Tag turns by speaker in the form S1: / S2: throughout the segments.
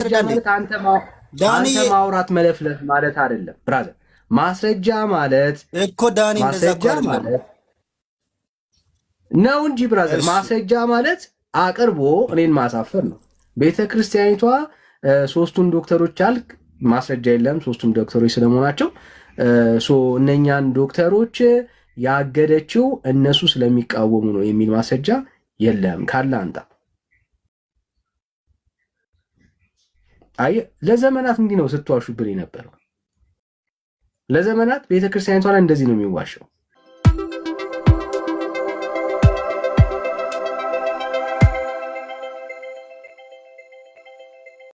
S1: አንተ ማውራት መለፍለፍ ማለት አይደለም ብራዘር። ማስረጃ ማለት
S2: እኮ ዳኒ
S1: ማስረጃ ማለት ነው እንጂ ብራዘር፣ ማስረጃ ማለት አቅርቦ እኔን ማሳፈር ነው። ቤተክርስቲያኒቷ ሶስቱን ዶክተሮች አልክ፣ ማስረጃ የለም ሶስቱም ዶክተሮች ስለመሆናቸው እነኛን ዶክተሮች ያገደችው እነሱ ስለሚቃወሙ ነው የሚል ማስረጃ የለም። ካለ አንተ ለዘመናት እንዲህ ነው ስትዋሹብን የነበረው። ለዘመናት ቤተክርስቲያኒቷ ላይ እንደዚህ ነው የሚዋሸው።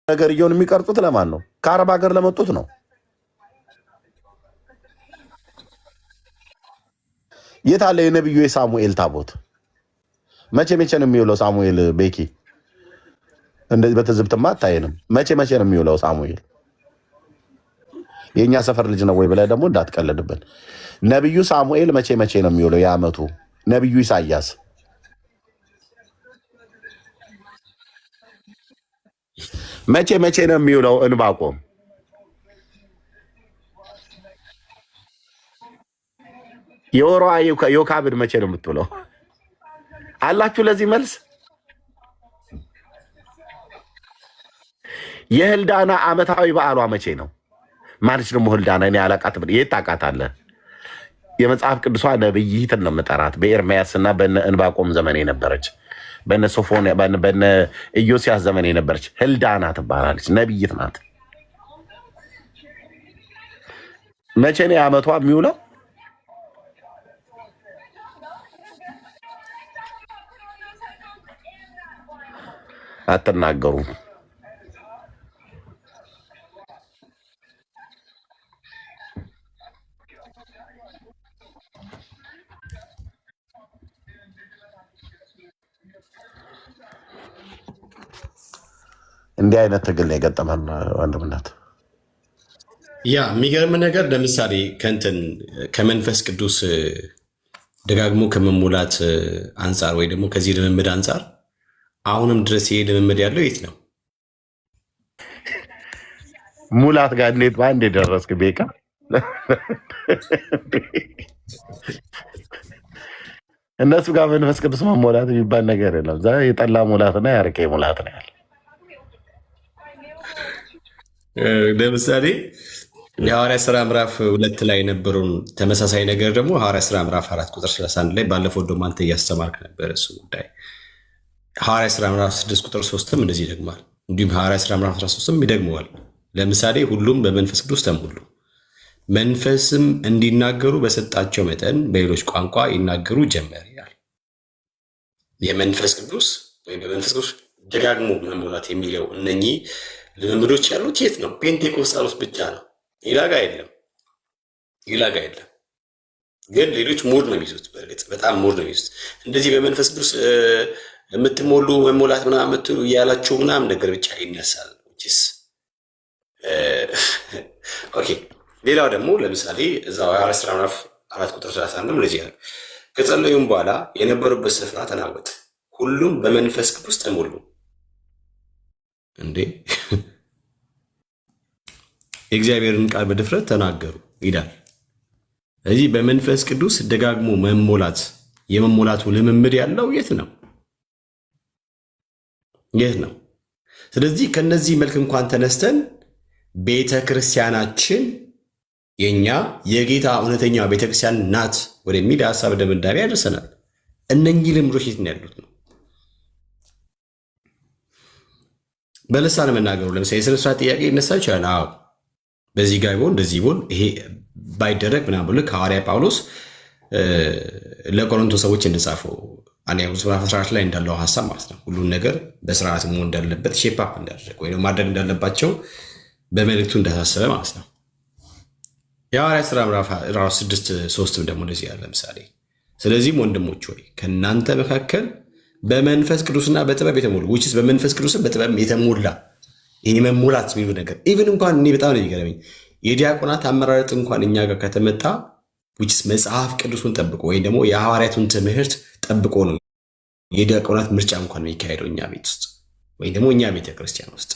S3: ነገር እየሆነ የሚቀርጹት ለማን ነው? ከአረብ ሀገር ለመጡት ነው። የት አለ የነብዩ የሳሙኤል ታቦት? መቼ ነው የሚውለው ሳሙኤል? ቤኪ እንደዚህ በትዝብትማ አታየንም። መቼ ነው የሚውለው ሳሙኤል? የኛ ሰፈር ልጅ ነው ወይ ብለህ ደግሞ እንዳትቀልድብን። ነብዩ ሳሙኤል መቼ ነው የሚውለው? የዓመቱ ነብዩ ኢሳያስ መቼ ነው የሚውለው? እንባቆም የወሯ ዮካብድ መቼ ነው የምትውለው? አላችሁ ለዚህ መልስ? የህልዳና ዓመታዊ በዓሏ መቼ ነው? ማለች ደግሞ ህልዳና እኔ አላቃትም። የት ታውቃታለህ? የመጽሐፍ ቅዱሷ ነብይትን ነው የምጠራት። በኤርምያስና በነ እንባቆም ዘመን የነበረች፣ በነ ሶፎን በነ ኢዮስያስ ዘመን የነበረች ህልዳና ትባላለች። ነብይት ናት። መቼ ነው የዓመቷ የሚውለው? አትናገሩም። እንዲህ አይነት ትግል ነው የገጠመን ወንድምነት።
S4: ያ የሚገርም ነገር ለምሳሌ ከመንፈስ ቅዱስ ደጋግሞ ከመሙላት አንጻር ወይ ደግሞ ከዚህ ልምምድ አንጻር አሁንም ድረስ ይሄ ልምምድ ያለው የት ነው?
S3: ሙላት ጋር እንዴት ባንዴ ደረስክ? ቤካ እነሱ ጋር መንፈስ ቅዱስ መሞላት የሚባል ነገር የለም። ዛ የጠላ ሙላትና የአረቄ ሙላት ነው ያለ።
S4: ለምሳሌ የሐዋርያ ሥራ ምዕራፍ 2 ላይ የነበረውን ተመሳሳይ ነገር ደግሞ ሐዋርያ ሥራ ምዕራፍ 4 ቁጥር 31 ላይ ባለፈው ደግሞ አንተ እያስተማርክ ነበር እሱ ጉዳይ። ሐዋርያ ሥራ ምዕራፍ 6 ቁጥር 3ም እንደዚህ ይደግማል። እንዲሁም ሐዋርያ ሥራ ምዕራፍ 13ም ይደግመዋል። ለምሳሌ ሁሉም በመንፈስ ቅዱስ ተሞሉ፣ መንፈስም እንዲናገሩ በሰጣቸው መጠን በሌሎች ቋንቋ ይናገሩ ጀመር ይላል። የመንፈስ ቅዱስ ወይም በመንፈስ ቅዱስ ደጋግሞ መሞላት የሚለው እነኚህ ልምምዶች ያሉት የት ነው? ፔንቴኮስታል ውስጥ ብቻ ነው። ይላጋ የለም። ግን ሌሎች ሙድ ነው የሚይዙት። በእርግጥ በጣም ሙድ ነው የሚይዙት። እንደዚህ በመንፈስ ቅዱስ የምትሞሉ መሞላት ምናምን የምትሉ እያላችሁ ምናምን ነገር ብቻ ይነሳል። ኦኬ። ሌላው ደግሞ ለምሳሌ እዛው ሐዋርያት ሥራ ምዕራፍ 4 ቁጥር 31 እንደዚህ ያለ ከጸለዩም በኋላ የነበሩበት ስፍራ ተናወጠ፣ ሁሉም በመንፈስ ቅዱስ ተሞሉ። እንዴ የእግዚአብሔርን ቃል በድፍረት ተናገሩ ይላል። እዚህ በመንፈስ ቅዱስ ደጋግሞ መሞላት የመሞላቱ ልምምድ ያለው የት ነው? ስለዚህ ከነዚህ መልክ እንኳን ተነስተን ቤተ ክርስቲያናችን የኛ የጌታ እውነተኛ ቤተክርስቲያን ናት ወደሚል ሀሳብ ድምዳሜ ያደርሰናል። እነኚህ ልምዶች የት ነው ያሉት ነው? በልሳን መናገሩ ለምሳሌ የሥነ ሥርዓት ጥያቄ ይነሳ ይችላል። አዎ በዚህ ጋር ቢሆን እንደዚህ ቢሆን ይሄ ባይደረግ ምናምን ብሎ ሐዋርያ ጳውሎስ ለቆሮንቶስ ሰዎች እንደጻፈው አንደኛ ቆሮንቶስ ምዕራፍ 14 ላይ እንዳለው ሀሳብ ማለት ነው። ሁሉን ነገር በስርዓት መሆን እንዳለበት ሼፕ አፕ እንዳደረግ ወይ ማድረግ እንዳለባቸው በመልእክቱ እንዳሳሰበ ማለት ነው። የሐዋርያት ሥራ ምዕራፍ 6:3 ደግሞ እንደዚህ ያለ ለምሳሌ ስለዚህም ወንድሞች ሆይ ከእናንተ መካከል በመንፈስ ቅዱስና በጥበብ የተሞሉ ውጭስ በመንፈስ ቅዱስን በጥበብ የተሞላ ይህ መሙላት የሚሉ ነገር ኢቭን እንኳን እኔ በጣም ነው የሚገርመኝ የዲያቆናት አመራረጥ እንኳን እኛ ጋር ከተመጣ ውጭስ መጽሐፍ ቅዱሱን ጠብቆ ወይም ደግሞ የሐዋርያቱን ትምህርት ጠብቆ ነው የዲያቆናት ምርጫ እንኳን የሚካሄደው እኛ ቤት ውስጥ ወይም ደግሞ እኛ ቤተ ክርስቲያን ውስጥ።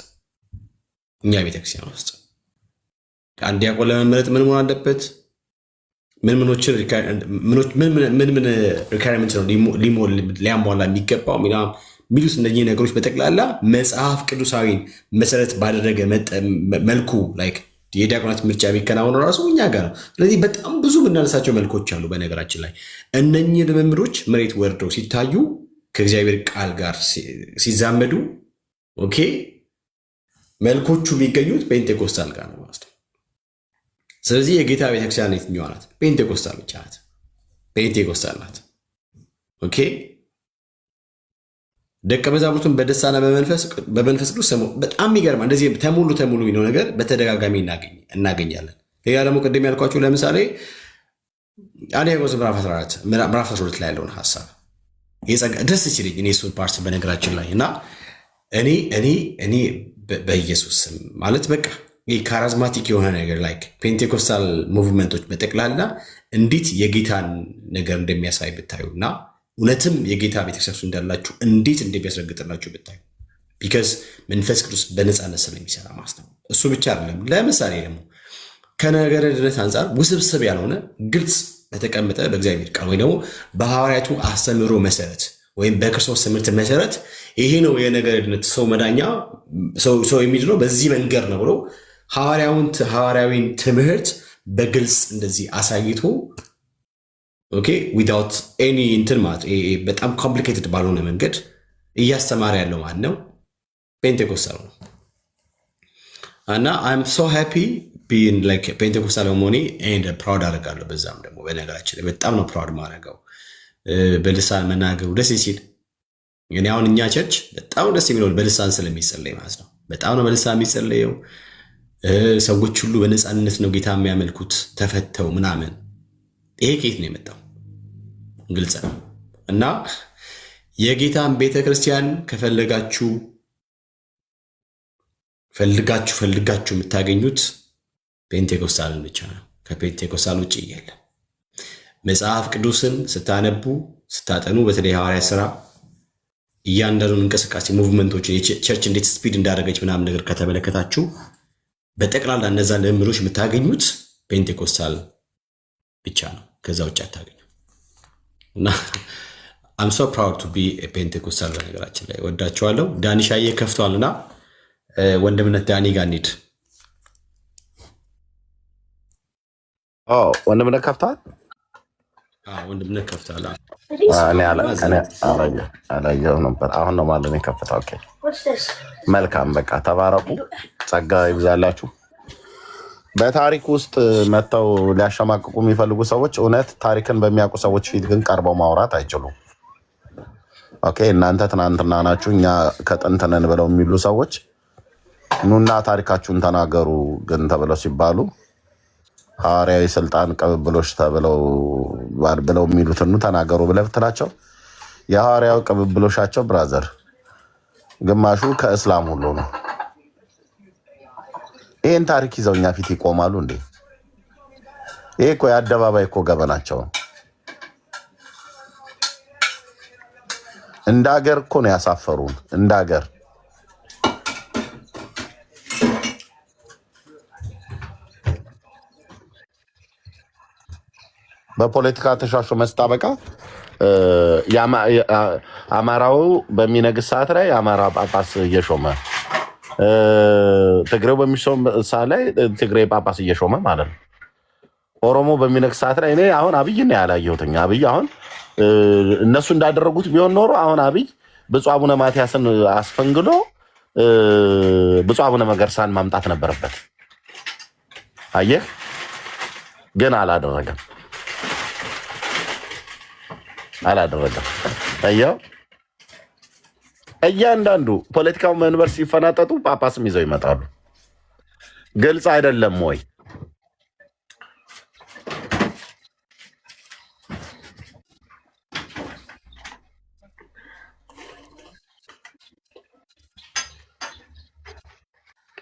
S4: እኛ ቤተክርስቲያን ውስጥ አንድ ዲያቆን ለመመረጥ ምን መሆን አለበት? ምን ሪኳየርመንት ነው ሊያሟላ የሚገባው የሚሉት እነዚህ ነገሮች በጠቅላላ መጽሐፍ ቅዱሳዊን መሰረት ባደረገ መልኩ የዲያቆናት ምርጫ ቢከናወኑ ራሱ እኛ ጋር ነው። ስለዚህ በጣም ብዙ የምናነሳቸው መልኮች አሉ። በነገራችን ላይ እነኚህ ልምምዶች መሬት ወርደው ሲታዩ ከእግዚአብሔር ቃል ጋር ሲዛመዱ ኦኬ መልኮቹ የሚገኙት ፔንቴኮስታል ጋር ነው ማለት ነው። ስለዚህ የጌታ ቤተክርስቲያን የትኛዋ ናት? ፔንቴኮስታል ብቻ ናት። ፔንቴኮስታል ናት። ኦኬ ደቀ መዛሙርቱን በደስታና በመንፈስ ቅዱስ በጣም ይገርማል። እንደዚህ ተሙሉ የሚለው ነገር በተደጋጋሚ እናገኛለን። ሌላ ደግሞ ቅድም ያልኳችሁ ለምሳሌ አንደኛ ቆሮንቶስ ምዕራፍ 12 ላይ ያለውን ሀሳብ ደስ ሲለኝ እኔ እሱን ፓርት በነገራችን ላይ እና እኔ በኢየሱስ ስም ማለት በቃ ካራዝማቲክ የሆነ ነገር ፔንቴኮስታል ሙቭመንቶች በጠቅላላ እንዴት የጌታን ነገር እንደሚያሳይ ብታዩ እና እውነትም የጌታ ቤተክርስቲያን እንዳላችሁ እንዴት እንደሚያስረግጥላችሁ ብታዩ ቢካዝ መንፈስ ቅዱስ በነፃነት ስለሚሰራ ማለት ነው። እሱ ብቻ አይደለም። ለምሳሌ ደግሞ ከነገረ ድነት አንጻር ውስብስብ ያልሆነ ግልጽ በተቀመጠ በእግዚአብሔር ቃል ወይ ደግሞ በሐዋርያቱ አስተምህሮ መሰረት ወይም በክርስቶስ ትምህርት መሰረት ይሄ ነው የነገረ ድነት ሰው መዳኛ ሰው የሚድነው በዚህ መንገድ ነው ብሎ ሐዋርያዊን ትምህርት በግልጽ እንደዚህ አሳይቶ ኦኬ ዊዛውት ኤኒ እንትን ማለት በጣም ኮምፕሊኬትድ ባልሆነ መንገድ እያስተማረ ያለው ማለት ነው ፔንቴኮስታል ነው። እና አይም ሶ ሃፒ ቢን ፔንቴኮስታል በመሆኔ ኤንድ ፕራውድ አደርጋለሁ። በዛም ደግሞ በነገራችን በጣም ነው ፕራውድ ማድረገው በልሳን መናገሩ ደስ ሲል። እኔ አሁን እኛ ቸርች በጣም ደስ የሚለው በልሳን ስለሚጸለይ ማለት ነው። በጣም ነው በልሳን የሚጸለየው። ሰዎች ሁሉ በነፃነት ነው ጌታ የሚያመልኩት ተፈተው ምናምን። ይሄ ከየት ነው የመጣው? ግልጽ ነው። እና የጌታን ቤተክርስቲያን ከፈለጋችሁ የምታገኙት ፔንቴኮስታልን ብቻ ነው። ከፔንቴኮስታል ውጭ የለም። መጽሐፍ ቅዱስን ስታነቡ ስታጠኑ፣ በተለይ ሐዋርያ ሥራ እያንዳንዱን እንቅስቃሴ ሙቭመንቶችን ቸርች እንዴት ስፒድ እንዳደረገች ምናምን ነገር ከተመለከታችሁ በጠቅላላ እነዛ ልምምዶች የምታገኙት ፔንቴኮስታል ብቻ ነው። ከዛ ውጭ አታገኙ። እና አም ሶ ፕራውድ ቱ ቢ ፔንቴኮስታል። በነገራችን ላይ ወዳቸዋለሁ። ዳኒሻዬ ከፍቷልና ወንድምነት ዳኒ ጋር እንሂድ።
S3: ወንድምነት ከፍቷል።
S4: ወንድምነት ከፍቷል።
S3: አላየሁም ነበር። አሁን ነው ማለት ነው የከፍታው። ኦኬ መልካም። በቃ ተባረኩ፣ ጸጋ ይብዛላችሁ። በታሪክ ውስጥ መጥተው ሊያሸማቅቁ የሚፈልጉ ሰዎች እውነት ታሪክን በሚያውቁ ሰዎች ፊት ግን ቀርበው ማውራት አይችሉም። ኦኬ እናንተ ትናንትና ናችሁ እኛ ከጥንት ነን ብለው የሚሉ ሰዎች ኑና ታሪካችሁን ተናገሩ ግን ተብለው ሲባሉ ሐዋርያዊ ስልጣን ቅብብሎች ብለው የሚሉትን ተናገሩ ብለህ ብትላቸው የሐዋርያው ቅብብሎሻቸው ብራዘር ግማሹ ከእስላም ሁሉ ነው። ይህን ታሪክ ይዘው እኛ ፊት ይቆማሉ እንዴ? ይሄ እኮ የአደባባይ እኮ ገበናቸው ነው። እንደ ሀገር እኮ ነው ያሳፈሩን። እንደ ሀገር በፖለቲካ ተሻሾ መስጣበቃ አማራው በሚነግስ ሰዓት ላይ የአማራ ጳጳስ እየሾመ ትግሬው በሚሾም ሰዓት ላይ ትግሬ ጳጳስ እየሾመ ማለት ነው። ኦሮሞ በሚነግስ ሰዓት ላይ እኔ አሁን አብይ ነው ያላየሁትኝ። አብይ አሁን እነሱ እንዳደረጉት ቢሆን ኖሮ አሁን አብይ ብፁዕ አቡነ ማትያስን አስፈንግሎ ብፁዕ አቡነ መገርሳን ማምጣት ነበረበት። አየህ፣ ግን አላደረገም። አየው፣ እያንዳንዱ ፖለቲካው መንበር ሲፈናጠጡ ጳጳስም ይዘው ይመጣሉ። ግልጽ አይደለም ወይ?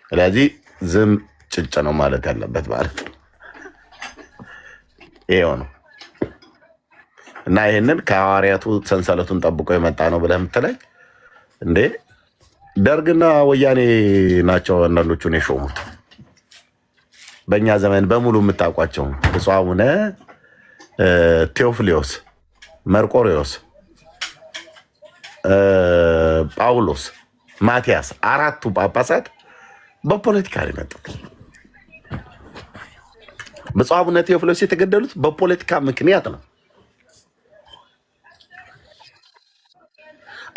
S3: ስለዚህ ዝም ጭጭ ነው ማለት ያለበት ማለት ነው። ይሄው ነው። እና ይህንን ከሐዋርያቱ ሰንሰለቱን ጠብቆ የመጣ ነው ብለህ የምትለኝ እንዴ? ደርግና ወያኔ ናቸው አንዳንዶቹን የሾሙት። በእኛ ዘመን በሙሉ የምታውቋቸው ብፁዕ አቡነ ቴዎፍሊዮስ፣ መርቆሬዎስ፣ ጳውሎስ፣ ማቲያስ አራቱ ጳጳሳት በፖለቲካ ነው የመጡት። ብፁዕ አቡነ ቴዎፍሎስ የተገደሉት በፖለቲካ ምክንያት ነው።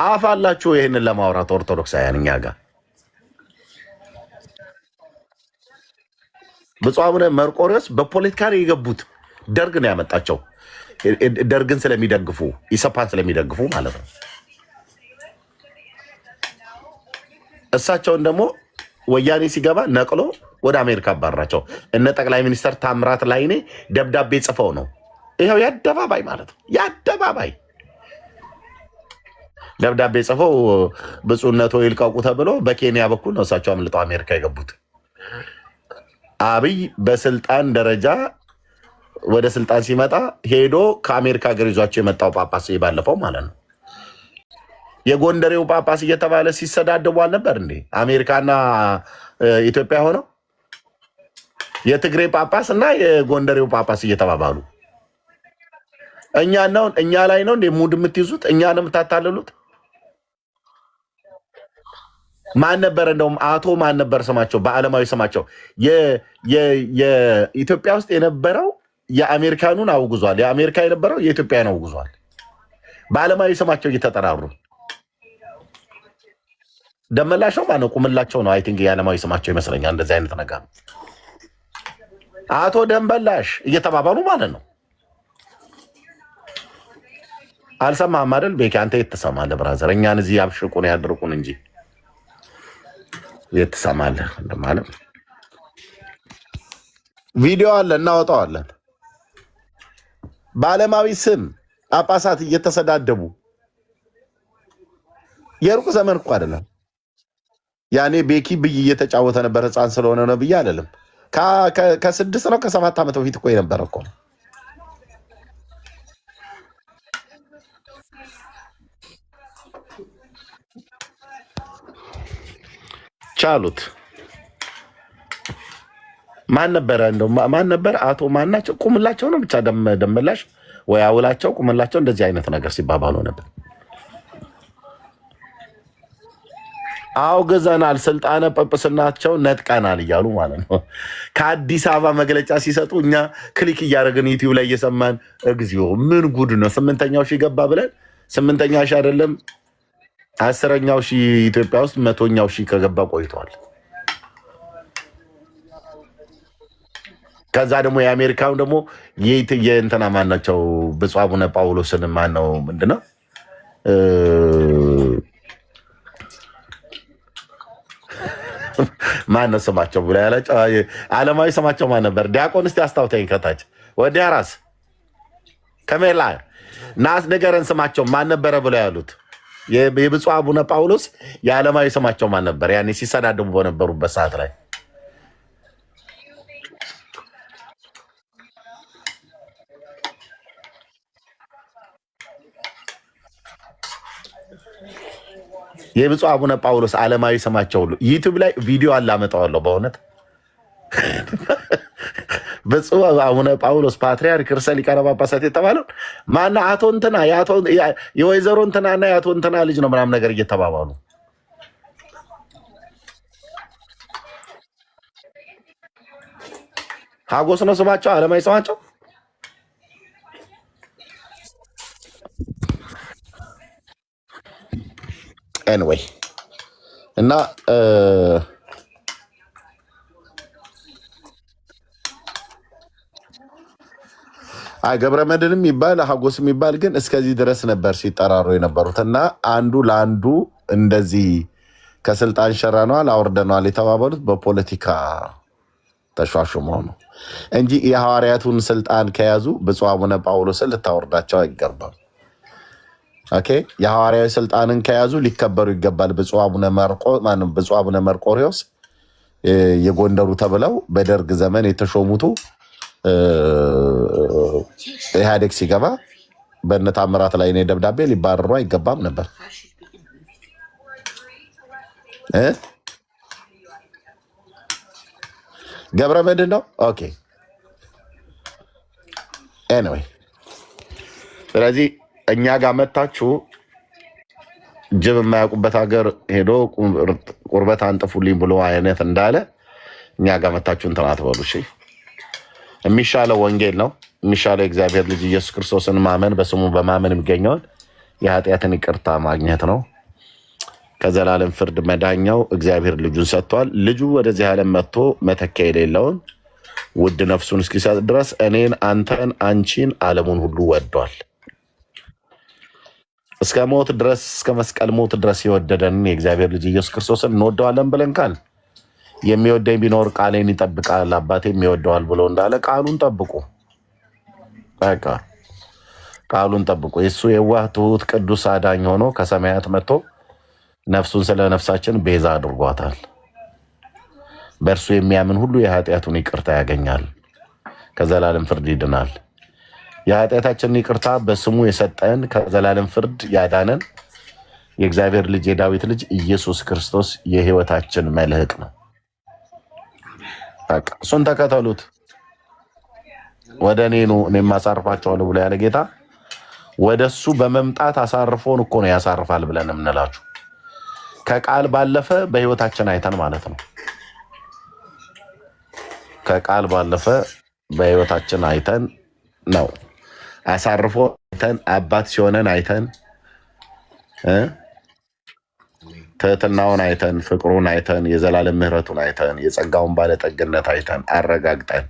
S3: አፍ አላችሁ ይህንን ለማውራት ኦርቶዶክሳውያን እኛ ጋር። ብፁዕ አቡነ መርቆሬዎስ በፖለቲካ ነው የገቡት። ደርግ ነው ያመጣቸው። ደርግን ስለሚደግፉ ኢሰፓን ስለሚደግፉ ማለት ነው። እሳቸውን ደግሞ ወያኔ ሲገባ ነቅሎ ወደ አሜሪካ አባራቸው። እነ ጠቅላይ ሚኒስትር ታምራት ላይኔ ደብዳቤ ጽፈው ነው። ይኸው የአደባባይ ማለት ነው የአደባባይ ደብዳቤ ጽፈው ብፁዕነቶ ይልቀቁ ተብሎ በኬንያ በኩል ነው እሳቸው አምልጠው አሜሪካ የገቡት። አብይ በስልጣን ደረጃ ወደ ስልጣን ሲመጣ ሄዶ ከአሜሪካ ሀገር ይዟቸው የመጣው ጳጳስ ባለፈው ማለት ነው። የጎንደሬው ጳጳስ እየተባለ ሲሰዳደቡ አልነበር እንዴ? አሜሪካና ኢትዮጵያ ሆነው የትግሬ ጳጳስ እና የጎንደሬው ጳጳስ እየተባባሉ እኛ ላይ ነው እንዴ ሙድ የምትይዙት? እኛ ነው የምታታልሉት? ማን ነበር እንደውም አቶ ማን ነበር ስማቸው? በዓለማዊ ስማቸው የኢትዮጵያ ውስጥ የነበረው የአሜሪካኑን አውግዟል። የአሜሪካ የነበረው የኢትዮጵያን አውግዟል። በዓለማዊ ስማቸው እየተጠራሩ ደመላሸው ማነው? ቁምላቸው ነው። አይ ቲንክ የዓለማዊ ስማቸው ይመስለኛል። እንደዚህ አይነት ነገር አቶ ደንበላሽ እየተባባሉ ማለት ነው። አልሰማህም አይደል ቤኪ? አንተ የተሰማለህ ብራዘር። እኛን እዚህ ያብሽቁን ያድርቁን እንጂ የተሰማለህ እንደማለት ቪዲዮ አለ እናወጣዋለን። በዓለማዊ ስም ጳጳሳት እየተሰዳደቡ የሩቅ ዘመን እኮ አይደለም። ያኔ ቤኪ ብይ እየተጫወተ ነበር። ህፃን ስለሆነ ነው ብዬ አይደለም። ከ6 ነው ከ7 ዓመት በፊት እኮ የነበረ እኮ ነው። ቻሉት። ማን ነበረ እንደው ማን ነበር? አቶ ማናቸው ቁምላቸው ነው ብቻ ደመላሽ ወይ አውላቸው ቁምላቸው እንደዚህ አይነት ነገር ሲባባሉ ነበር። አውግዘናል፣ ስልጣነ ጵጵስናቸው ነጥቀናል እያሉ ማለት ነው። ከአዲስ አበባ መግለጫ ሲሰጡ እኛ ክሊክ እያደረግን ዩቲዩብ ላይ እየሰማን እግዚኦ ምን ጉድ ነው። 8ኛው ሺህ ገባ ብለን 8ኛ ሺህ አይደለም 10ኛው ሺህ ኢትዮጵያ ውስጥ 100ኛው ሺህ ከገባ ቆይቷል። ከዛ ደግሞ የአሜሪካው ደግሞ የእንትና ማናቸው ብፁዕ አቡነ ጳውሎስን ማነው ምንድነው ማነው ስማቸው ብላ ያላቸው ዓለማዊ ስማቸው ማን ነበር? ዲያቆን እስቲ አስታውተኝ ከታች ወዲያ ራስ ከሜላ ናስ ነገረን ስማቸው ማን ነበረ ብለው ያሉት የብፁዕ አቡነ ጳውሎስ የዓለማዊ ስማቸው ማን ነበር? ያኔ ሲሰዳደቡ በነበሩበት ሰዓት ላይ የብፁዕ አቡነ ጳውሎስ ዓለማዊ ስማቸው ሁሉ ዩቲዩብ ላይ ቪዲዮ አላመጣዋለሁ። በእውነት ብፁዕ አቡነ ጳውሎስ ፓትርያርክ ርዕሰ ሊቃነ ጳጳሳት የተባለው ማነው? አቶ እንትና የወይዘሮ እንትናና የአቶ እንትና ልጅ ነው ምናምን ነገር እየተባባሉ ሀጎስ ነው ስማቸው፣ ዓለማዊ ስማቸው። ኤንዌይ እና ገብረ መድህንም የሚባል ሀጎስ የሚባል ግን እስከዚህ ድረስ ነበር ሲጠራሩ የነበሩት እና አንዱ ለአንዱ እንደዚህ ከስልጣን ሸረነዋል አውርደነዋል የተባባሉት በፖለቲካ ተሿሹመው ነው እንጂ የሐዋርያቱን ስልጣን ከያዙ ብፁዕ አቡነ ጳውሎስን ልታወርዳቸው አይገባም። ኦኬ፣ የሐዋርያዊ ስልጣንን ከያዙ ሊከበሩ ይገባል። ብፁዕ አቡነ መርቆሬዎስ የጎንደሩ ተብለው በደርግ ዘመን የተሾሙቱ ኢህአዴግ ሲገባ በእነ ታምራት ላይ ደብዳቤ ሊባረሩ አይገባም ነበር። እ ገብረ መድህን ነው። ኦኬ ኤኒዌይ፣ ስለዚህ እኛ ጋር መታችሁ ጅብ የማያውቁበት ሀገር ሄዶ ቁርበት አንጥፉልኝ ብሎ አይነት እንዳለ እኛ ጋር መታችሁ እንትን አትበሉ። እሺ፣ የሚሻለው ወንጌል ነው። የሚሻለው የእግዚአብሔር ልጅ ኢየሱስ ክርስቶስን ማመን፣ በስሙ በማመን የሚገኘውን የኃጢአትን ይቅርታ ማግኘት ነው። ከዘላለም ፍርድ መዳኛው እግዚአብሔር ልጁን ሰጥቷል። ልጁ ወደዚህ ዓለም መጥቶ መተኪያ የሌለውን ውድ ነፍሱን እስኪሰጥ ድረስ እኔን፣ አንተን፣ አንቺን፣ ዓለሙን ሁሉ ወዷል። እስከ ሞት ድረስ እስከ መስቀል ሞት ድረስ የወደደንን የእግዚአብሔር ልጅ ኢየሱስ ክርስቶስን እንወደዋለን ብለን ካል የሚወደኝ ቢኖር ቃሌን ይጠብቃል አባቴም ይወደዋል ብሎ እንዳለ ቃሉን ጠብቁ። በቃ ቃሉን ጠብቁ። የእሱ የዋህ ትሁት ቅዱስ አዳኝ ሆኖ ከሰማያት መጥቶ ነፍሱን ስለ ነፍሳችን ቤዛ አድርጓታል። በእርሱ የሚያምን ሁሉ የኃጢአቱን ይቅርታ ያገኛል፣ ከዘላለም ፍርድ ይድናል። የኃጢአታችንን ይቅርታ በስሙ የሰጠን ከዘላለም ፍርድ ያዳነን የእግዚአብሔር ልጅ የዳዊት ልጅ ኢየሱስ ክርስቶስ የሕይወታችን መልህቅ ነው። በቃ እሱን ተከተሉት። ወደ እኔ ኑ እኔም አሳርፋቸዋለሁ ብሎ ያለ ጌታ ወደ እሱ በመምጣት አሳርፎን እኮ ነው ያሳርፋል ብለን የምንላችሁ። ከቃል ባለፈ በሕይወታችን አይተን ማለት ነው። ከቃል ባለፈ በሕይወታችን አይተን ነው አሳርፎ አይተን አባት ሲሆነን አይተን ትህትናውን አይተን ፍቅሩን አይተን የዘላለም ምሕረቱን አይተን የጸጋውን ባለጠግነት አይተን አረጋግጠን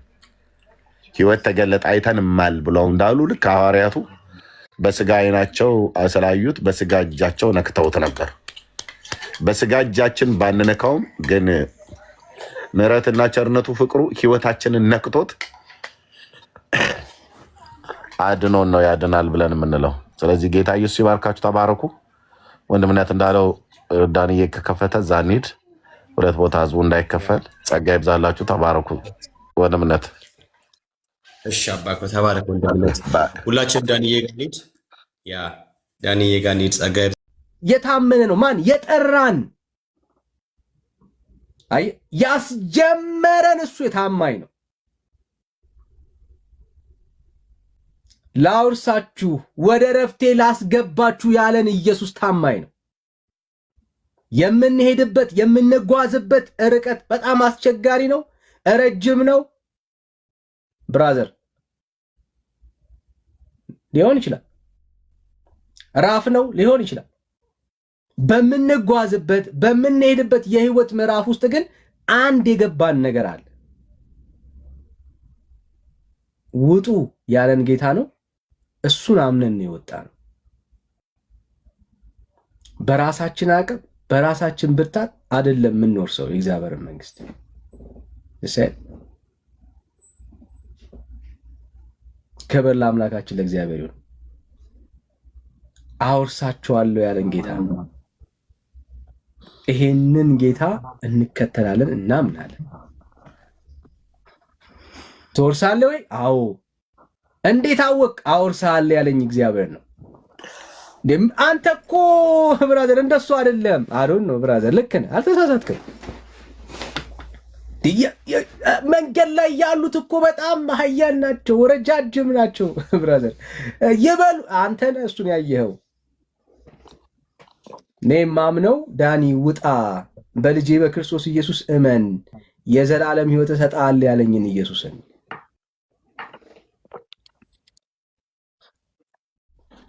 S3: ሕይወት ተገለጠ አይተን ማል ብለው እንዳሉ ልክ ሐዋርያቱ በስጋ ዓይናቸው ስላዩት በስጋ እጃቸው ነክተውት ነበር። በስጋ እጃችን ባንነካውም ግን ምሕረትና ቸርነቱ ፍቅሩ ሕይወታችንን ነክቶት አድኖን ነው ያድናል ብለን የምንለው። ስለዚህ ጌታ ኢየሱስ ይባርካችሁ። ተባረኩ። ወንድምነት እንዳለው ዳንዬ ከከፈተ እዛ እንሂድ። ሁለት ቦታ ህዝቡ እንዳይከፈል ጸጋ ይብዛላችሁ። ተባረኩ ወንድምነት።
S4: እሺ አባኮ ተባረክ ወንድምነት። ሁላችን ዳንዬ ጋር እንሂድ። ያ ዳንዬ ጋር እንሂድ። ጸጋ
S1: የታመነ ነው ማን የጠራን አይ ያስጀመረን እሱ የታማኝ ነው። ላውርሳችሁ ወደ ረፍቴ ላስገባችሁ ያለን ኢየሱስ ታማኝ ነው። የምንሄድበት የምንጓዝበት ርቀት በጣም አስቸጋሪ ነው፣ ረጅም ነው። ብራዘር ሊሆን ይችላል፣ ራፍ ነው ሊሆን ይችላል። በምንጓዝበት በምንሄድበት የህይወት ምዕራፍ ውስጥ ግን አንድ የገባን ነገር አለ። ውጡ ያለን ጌታ ነው። እሱን አምነን የወጣ ነው። በራሳችን አቅም በራሳችን ብርታት አይደለም የምንወርሰው የእግዚአብሔርን መንግስት። ክብር ለአምላካችን ለእግዚአብሔር ይሁን። አወርሳቸዋለሁ ያለን ጌታ ነው። ይሄንን ጌታ እንከተላለን፣ እናምናለን። ትወርሳለህ ወይ? አዎ። እንዴት አወቅ? አወርሳለሁ ያለኝ እግዚአብሔር ነው። አንተ እኮ ብራዘር እንደሱ አይደለም። አዶን ነው ብራዘር፣ ልክ ነህ፣ አልተሳሳትክም። መንገድ ላይ ያሉት እኮ በጣም ሀያል ናቸው፣ ረጃጅም ናቸው ብራዘር። ይበሉ አንተ ነህ እሱን ያየኸው። እኔም ማምነው ዳኒ ውጣ፣ በልጄ በክርስቶስ ኢየሱስ እመን፣ የዘላለም ሕይወት እሰጥሃለሁ ያለኝን ኢየሱስን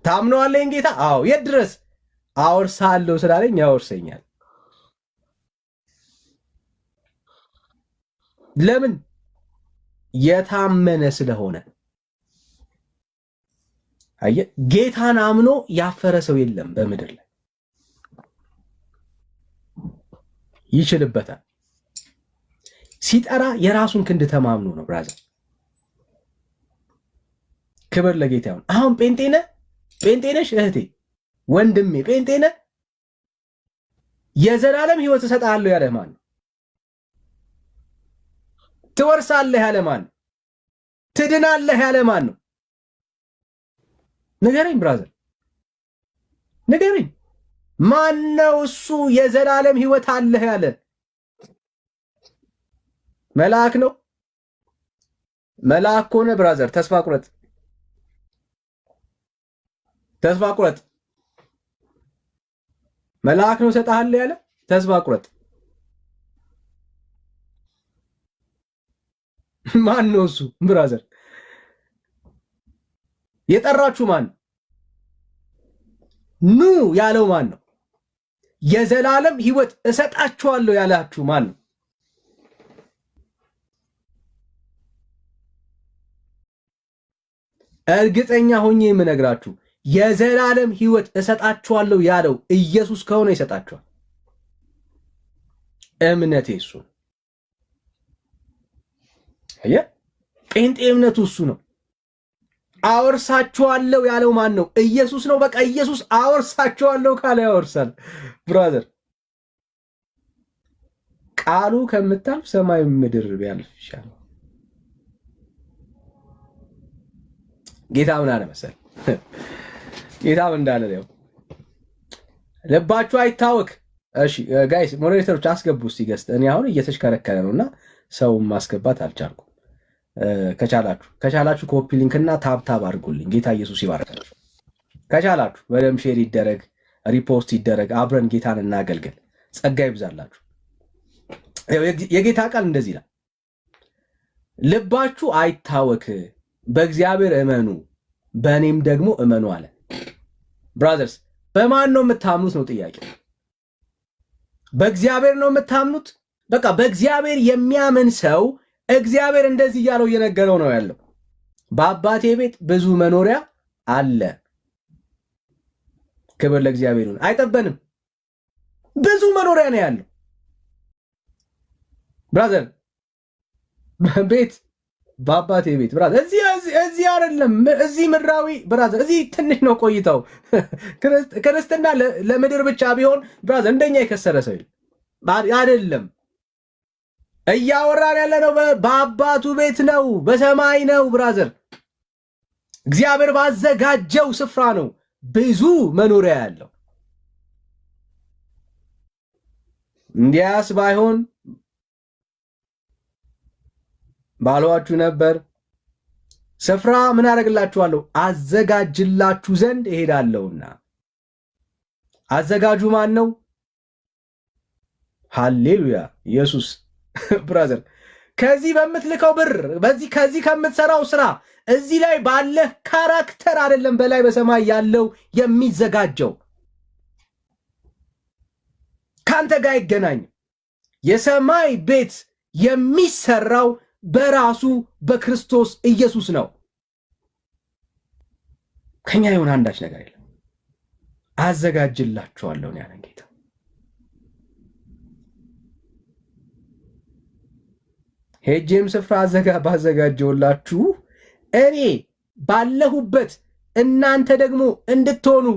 S1: ታምነዋለህ ጌታ? አዎ። የት ድረስ? አወርሳለሁ ስላለኝ ያወርሰኛል። ለምን? የታመነ ስለሆነ። አየህ፣ ጌታን አምኖ ያፈረ ሰው የለም በምድር ላይ። ይችልበታል። ሲጠራ የራሱን ክንድ ተማምኖ ነው ብራዘር። ክብር ለጌታ ይሁን። አሁን ጴንጤ ነሽ እህቴ፣ ወንድሜ ጴንጤ ነህ? የዘላለም ሕይወት እሰጥሃለሁ ያለ ማን ነው? ትወርሳለህ ያለ ማን ነው? ትድናለህ ያለ ማን ነው? ንገረኝ ብራዘር፣ ንገረኝ። ማነው እሱ የዘላለም ሕይወት አለህ ያለ? መልአክ ነው? መልአክ ከሆነ ብራዘር ተስፋ ቁረጥ፣ ተስፋ ቁረጥ። መልአክ ነው ሰጣለ ያለ? ተስፋ ቁረጥ። ማን ነው እሱ ብራዘር? የጠራችሁ ማን? ኑ ያለው ማን ነው? የዘላለም ሕይወት እሰጣችኋለሁ ያላችሁ ማን ነው? እርግጠኛ ሆኜ የምነግራችሁ የዘላለም ሕይወት እሰጣችኋለሁ ያለው ኢየሱስ ከሆነ ይሰጣችኋል። እምነቴ እሱ ነው። አየህ፣ ጴንጤ እምነቱ እሱ ነው። አወርሳችኋለሁ ያለው ማን ነው? ኢየሱስ ነው። በቃ ኢየሱስ አወርሳችኋለሁ ካለ ያወርሳል። ብራዘር ቃሉ ከምታልፍ ሰማይ ምድር ቢያልፍ ይሻላል። ጌታ ምን አለ መሰል? ጌታ ምን እንዳለ ነው፣ ልባችሁ አይታወክ። እሺ ጋይስ ሞዴሬተሮች አስገቡ እስቲ ገስት። እኔ አሁን እየተሽከረከረ ነውና ሰው ማስገባት አልቻልኩም። ከቻላችሁ ኮፒ ሊንክና ታብታብ አድርጉልኝ። ጌታ ኢየሱስ ይባርካችሁ። ከቻላችሁ በደምብ ሼር ይደረግ፣ ሪፖስት ይደረግ። አብረን ጌታን እናገልግል። ጸጋ ይብዛላችሁ። የጌታ ቃል እንደዚህ ይላል፣ ልባችሁ አይታወክ፣ በእግዚአብሔር እመኑ፣ በእኔም ደግሞ እመኑ አለ። ብራዘርስ በማን ነው የምታምኑት ነው ጥያቄው። በእግዚአብሔር ነው የምታምኑት? በቃ በእግዚአብሔር የሚያምን ሰው እግዚአብሔር እንደዚህ እያለው እየነገረው ነው ያለው፣ በአባቴ ቤት ብዙ መኖሪያ አለ። ክብር ለእግዚአብሔር ይሁን። አይጠበንም፣ ብዙ መኖሪያ ነው ያለው። ብራዘር ቤት በአባቴ ቤት ብራዘር፣ እዚህ አይደለም፣ እዚህ ምድራዊ ብራዘር፣ እዚህ ትንሽ ነው ቆይታው። ክርስትና ለምድር ብቻ ቢሆን ብራዘር እንደኛ የከሰረ ሰው አይደለም። እያወራን ያለነው በአባቱ ቤት ነው፣ በሰማይ ነው ብራዘር። እግዚአብሔር ባዘጋጀው ስፍራ ነው ብዙ መኖሪያ ያለው። እንዲያስ ባይሆን ባሏችሁ ነበር። ስፍራ ምን አደርግላችኋለሁ? አዘጋጅላችሁ ዘንድ እሄዳለሁና። አዘጋጁ ማን ነው? ሃሌሉያ ኢየሱስ። ብራዘር ከዚህ በምትልከው ብር ከዚህ ከምትሰራው ስራ እዚህ ላይ ባለ ካራክተር አይደለም በላይ በሰማይ ያለው የሚዘጋጀው ካንተ ጋር ይገናኝ። የሰማይ ቤት የሚሰራው በራሱ በክርስቶስ ኢየሱስ ነው። ከኛ የሆነ አንዳች ነገር የለም። አዘጋጅላችኋለሁ ነው ያለን ጌታ። ሄጄም ስፍራ ባዘጋጀውላችሁ እኔ ባለሁበት እናንተ ደግሞ እንድትሆኑ።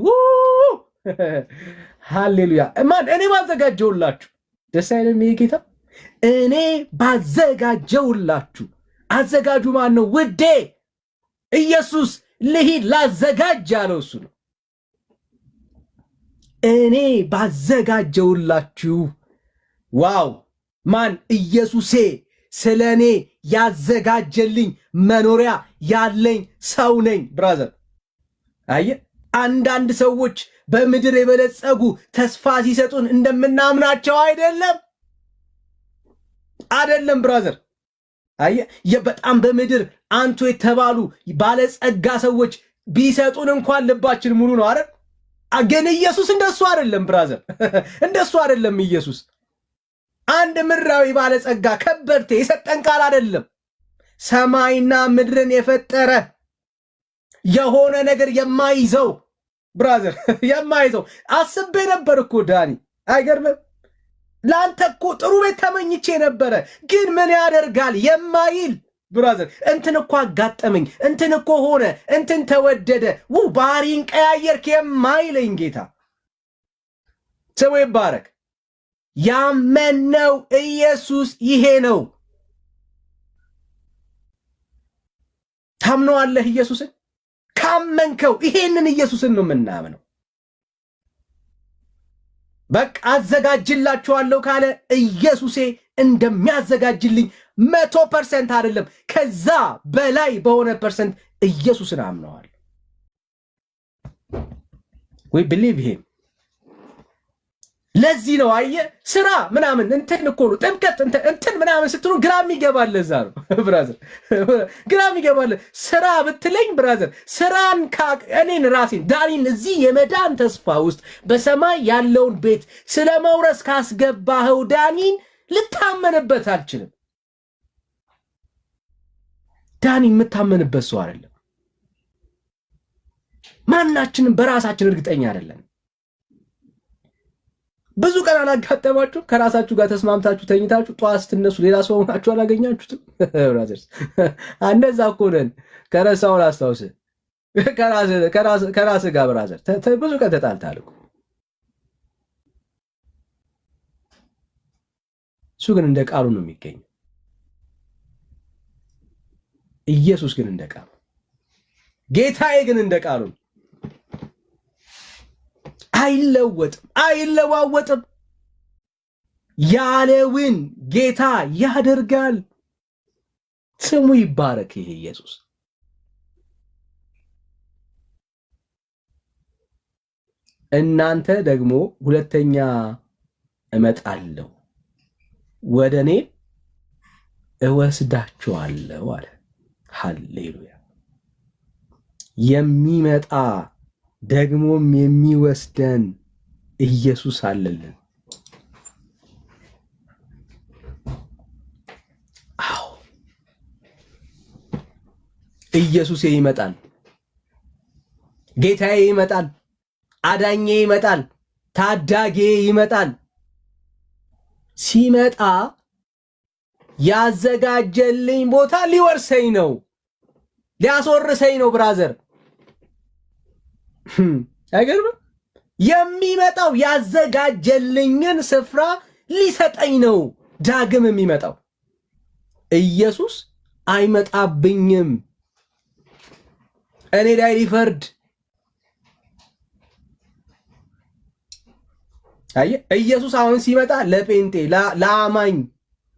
S1: ሃሌሉያ። ማን? እኔ ባዘጋጀውላችሁ። ደስ አይልም ይሄ ጌታ? እኔ ባዘጋጀውላችሁ። አዘጋጁ ማን ነው? ውዴ ኢየሱስ። ልሂድ ላዘጋጅ ያለው እሱ ነው። እኔ ባዘጋጀውላችሁ። ዋው! ማን? ኢየሱሴ ስለ እኔ ያዘጋጀልኝ መኖሪያ ያለኝ ሰው ነኝ። ብራዘር አየህ፣ አንዳንድ ሰዎች በምድር የበለጸጉ ተስፋ ሲሰጡን እንደምናምናቸው አይደለም ብራዘር። አየህ፣ በጣም በምድር አንቱ የተባሉ ባለጸጋ ሰዎች ቢሰጡን እንኳን ልባችን ሙሉ ነው አይደል? ግን ኢየሱስ እንደሱ አይደለም ብራዘር፣ እንደሱ አይደለም ኢየሱስ። አንድ ምድራዊ ባለጸጋ ከበርቴ የሰጠን ቃል አይደለም። ሰማይና ምድርን የፈጠረ የሆነ ነገር የማይዘው ብራዘር፣ የማይዘው። አስቤ ነበር እኮ ዳኒ፣ አይገርምም? ለአንተ እኮ ጥሩ ቤት ተመኝቼ ነበረ፣ ግን ምን ያደርጋል የማይል ብራዘር። እንትን እኮ አጋጠመኝ፣ እንትን እኮ ሆነ፣ እንትን ተወደደ፣ ባህሪን ቀያየርክ የማይለኝ ጌታ ስሙ ይባረክ። ያመነው ኢየሱስ ይሄ ነው። ታምነዋለህ ኢየሱስን? ካመንከው ይሄንን ኢየሱስን ነው የምናምነው። በቃ አዘጋጅላችኋለሁ ካለ ኢየሱሴ እንደሚያዘጋጅልኝ 100% አይደለም ከዛ በላይ በሆነ ፐርሰንት ኢየሱስን አምነዋል። we believe him። ለዚህ ነው አየ ስራ ምናምን እንትን እኮ ነው ጥምቀት እንትን ምናምን ስትሉ ግራም ይገባል። ለዛ ነው ብራዘር ግራም ይገባል። ስራ ብትለኝ ብራዘር ስራን እኔን ራሴን ዳኒን እዚህ የመዳን ተስፋ ውስጥ በሰማይ ያለውን ቤት ስለመውረስ ካስገባኸው ዳኒን ልታመንበት አልችልም። ዳኒ የምታመንበት ሰው አይደለም። ማናችንም በራሳችን እርግጠኛ አይደለም። ብዙ ቀን አላጋጠማችሁ? ከራሳችሁ ጋር ተስማምታችሁ ተኝታችሁ ጠዋት ስትነሱ ሌላ ሰው ሆናችሁ አላገኛችሁትም? ብራዘርስ እንደዛ እኮ ነን። ከረሳውን አስታውስ። ከራስ ጋር ብራዘር ብዙ ቀን ተጣልተሃል እኮ። እሱ ግን እንደ ቃሉ ነው የሚገኘው። ኢየሱስ ግን እንደ ቃሉ፣ ጌታዬ ግን እንደ ቃሉ ነው። አይለወጥም፣ አይለዋወጥም። ያለውን ጌታ ያደርጋል። ስሙ ይባረክ ይሄ ኢየሱስ። እናንተ ደግሞ ሁለተኛ እመጣለሁ ወደ እኔ እወስዳችኋለሁ አለ። ሃሌሉያ። የሚመጣ ደግሞም የሚወስደን ኢየሱስ አለልን። አዎ ኢየሱስ ይመጣል፣ ጌታዬ ይመጣል፣ አዳኜ ይመጣል፣ ታዳጌ ይመጣል። ሲመጣ ያዘጋጀልኝ ቦታ ሊወርሰኝ ነው፣ ሊያስወርሰኝ ነው ብራዘር። አይገርምም? የሚመጣው ያዘጋጀልኝን ስፍራ ሊሰጠኝ ነው። ዳግም የሚመጣው ኢየሱስ አይመጣብኝም እኔ ላይ ሊፈርድ። አየ ኢየሱስ አሁን ሲመጣ ለጴንጤ ለአማኝ